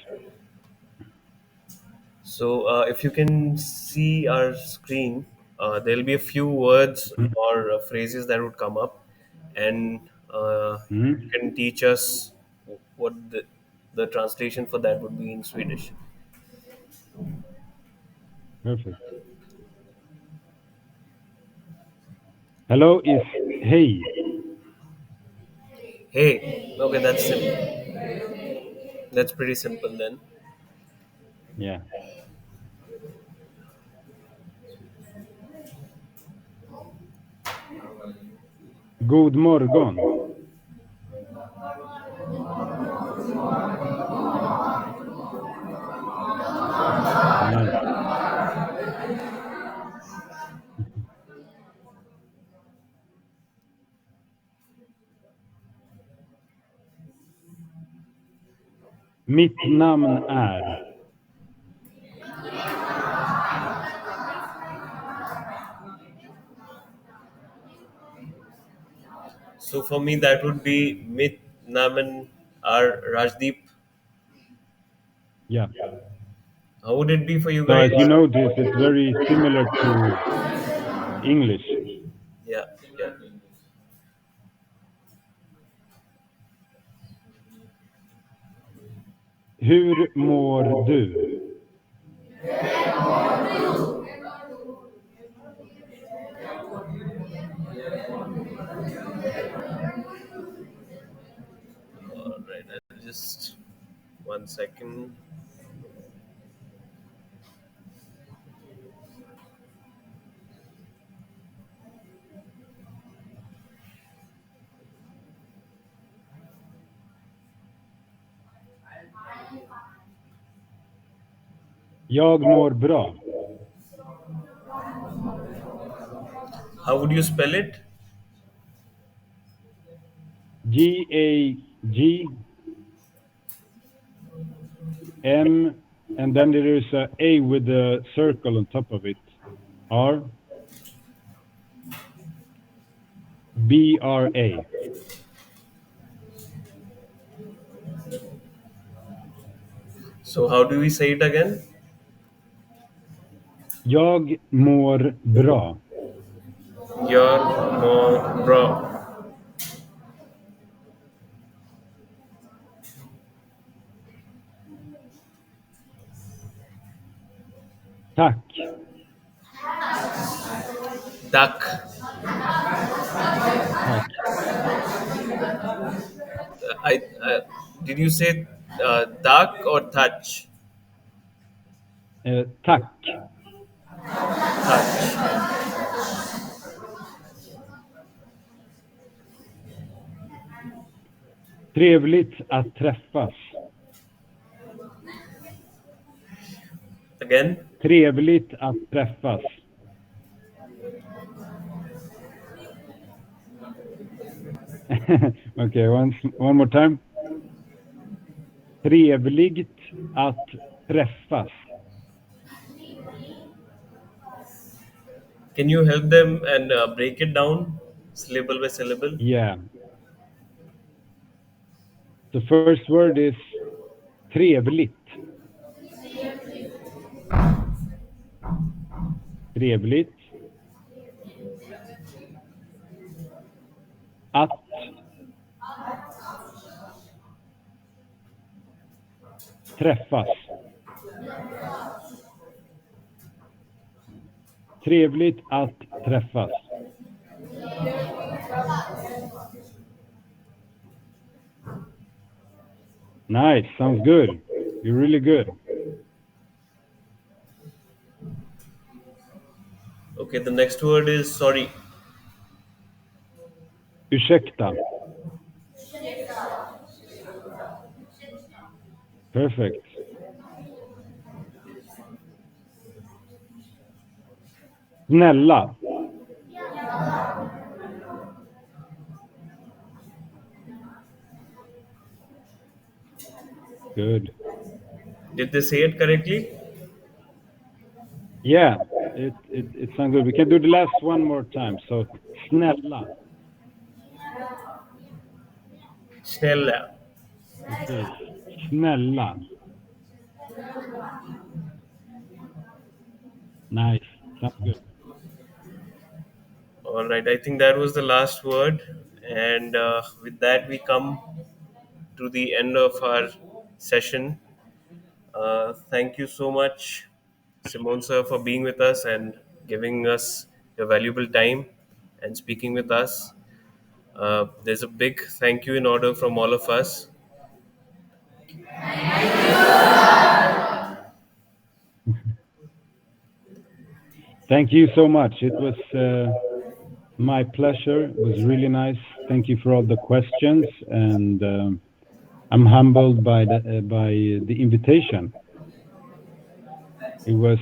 C: So, if you can see our screen, there'll be a few words
B: Mhm.
C: or phrases that would come up, and you
B: Mhm.
C: can teach us what the translation for that would be in Swedish.
B: Perfect. Hello is hey.
C: Hey. Okay, that's simple. That's pretty simple then.
B: Yeah. God morgon. Nice. Mitt namn är.
C: So for me, that would be Mit Naman or Rajdeep.
B: Yeah.
C: How would it be for you
B: So
C: guys?
B: as you notice, it's very similar to English.
C: Yeah, yeah.
B: Hur mår du?
C: All right, I'll just 1 second.
B: Jag mår bra.
C: How would you spell it?
B: Gagm, and then there is a with a circle on top of it. Bra.
C: So how do we say it again?
B: Jag mår bra.
C: Your more bro.
B: Tack.
C: Duck.
B: Tack.
C: I did you say duck or touch?
B: Tack.
C: Touch.
B: Trevligt att träffas.
C: Again.
B: Trevligt att träffas. Okay, one more time. Trevligt att träffas.
C: Can you help them and break it down syllable by syllable?
B: Yeah. The first word is trevligt. Trevligt. Att träffas. Trevligt att träffas. Nice, sounds good. You're really good.
C: Okay, the next word is sorry.
B: Ursäkta. Perfect. Snälla. Good.
C: Did they say it correctly?
B: Yeah, it sounds good. We can do the last one more time. So, snälla.
C: Snälla.
B: Okay. Snälla. Nice. Sounds good.
C: All right, I think that was the last word, and with that we come to the end of our session. Thank you so much, Simone sir, for being with us and giving us your valuable time and speaking with us. There's a big thank you in order from all of us.
B: Thank you so much. It was my pleasure. It was really nice. Thank you for all the questions, and I'm humbled by the invitation. It was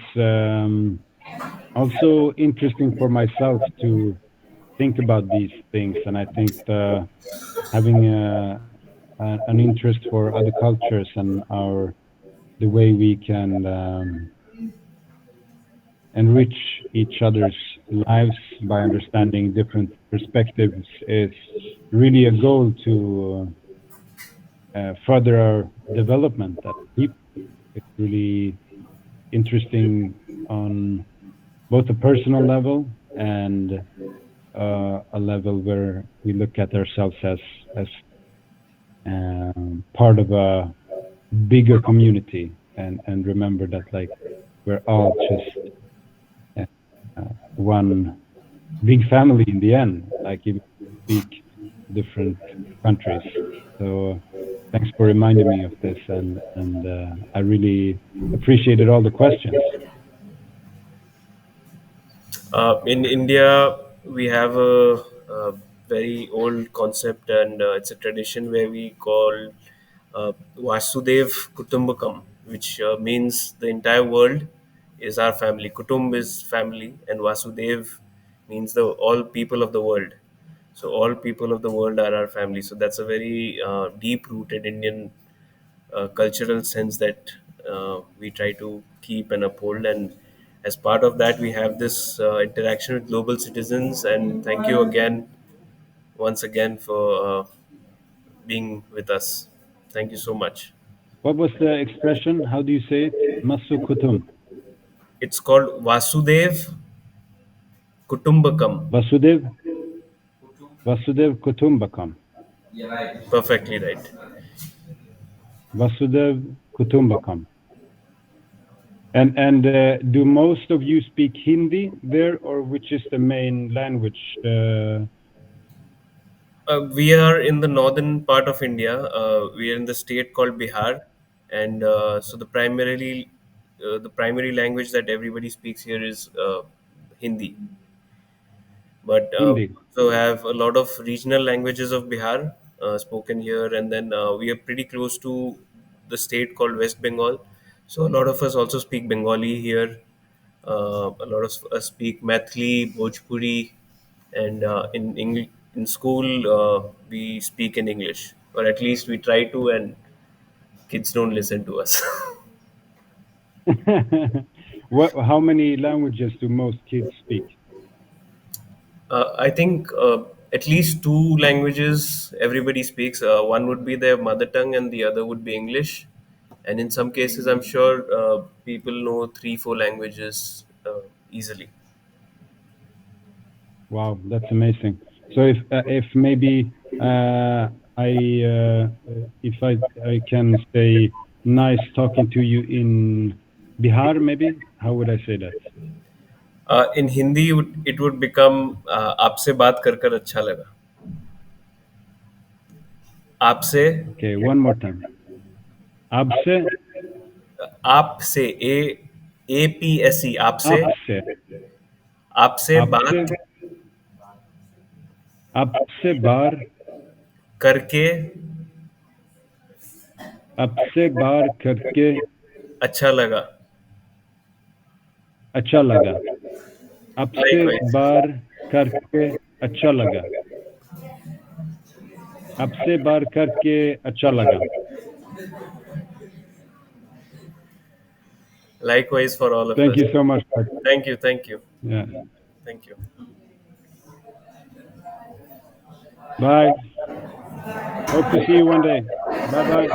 B: also interesting for myself to think about these things, and I think having an interest for other cultures and the way we can enrich each other's lives by understanding different perspectives is really a goal to further our development as people. It's really interesting on both a personal level and a level where we look at ourselves as part of a bigger community and remember that like we're all just uh, one big family in the end, like if we speak different countries. So thanks for reminding me of this, and I really appreciated all the questions.
C: In India, we have a very old concept, and it's a tradition where we call Vasudev Kutumbakam, which means the entire world is our family. Kutumb is family, and Vasudev means the all people of the world. So all people of the world are our family. So that's a very deep-rooted Indian cultural sense that we try to keep and uphold. And as part of that, we have this interaction with global citizens. And thank you again, once again, for being with us. Thank you so much.
B: What was the expression? How do you say it? Masu Kutum.
C: It's called Vasudev Kutumbakam.
B: Vasudev, Vasudev Kutumbakam.
C: Perfectly right.
B: Vasudev Kutumbakam. And do most of you speak Hindi there, or which is the main language?
C: We are in the northern part of India. We are in the state called Bihar, and so the primary language that everybody speaks here is Hindi. But we
B: Hindi.
C: also have a lot of regional languages of Bihar spoken here, and then we are pretty close to the state called West Bengal. So a lot of us also speak Bengali here. A lot of us speak Mathili, Bhojpuri, and in school we speak in English, or at least we try to, and kids don't listen to us.
B: How many languages do most kids speak?
C: I think at least two languages everybody speaks. One would be their mother tongue, and the other would be English. And in some cases, I'm sure people know three, four languages easily.
B: Wow, that's amazing. So if maybe I if I can say nice talking to you in Bihar, maybe how would I say that?
C: In Hindi, it would become आपसे बात कर कर अच्छा लगा. आपसे
B: Okay, one more time. Abse,
C: आपसे APSE आपसे
B: abse,
C: आपसे
B: abse,
C: बात
B: abse bar,
C: करके
B: abse bar करके
C: अच्छा लगा.
B: अच्छा लगा. आपसे
C: Likewise.
B: बार करके अच्छा लगा. आपसे बार करके अच्छा लगा.
C: Likewise for all of
B: Thank
C: us.
B: you so much.
C: Thank you. Thank you.
B: Yeah.
C: Thank you.
B: Bye. Hope to see you one day. Bye bye.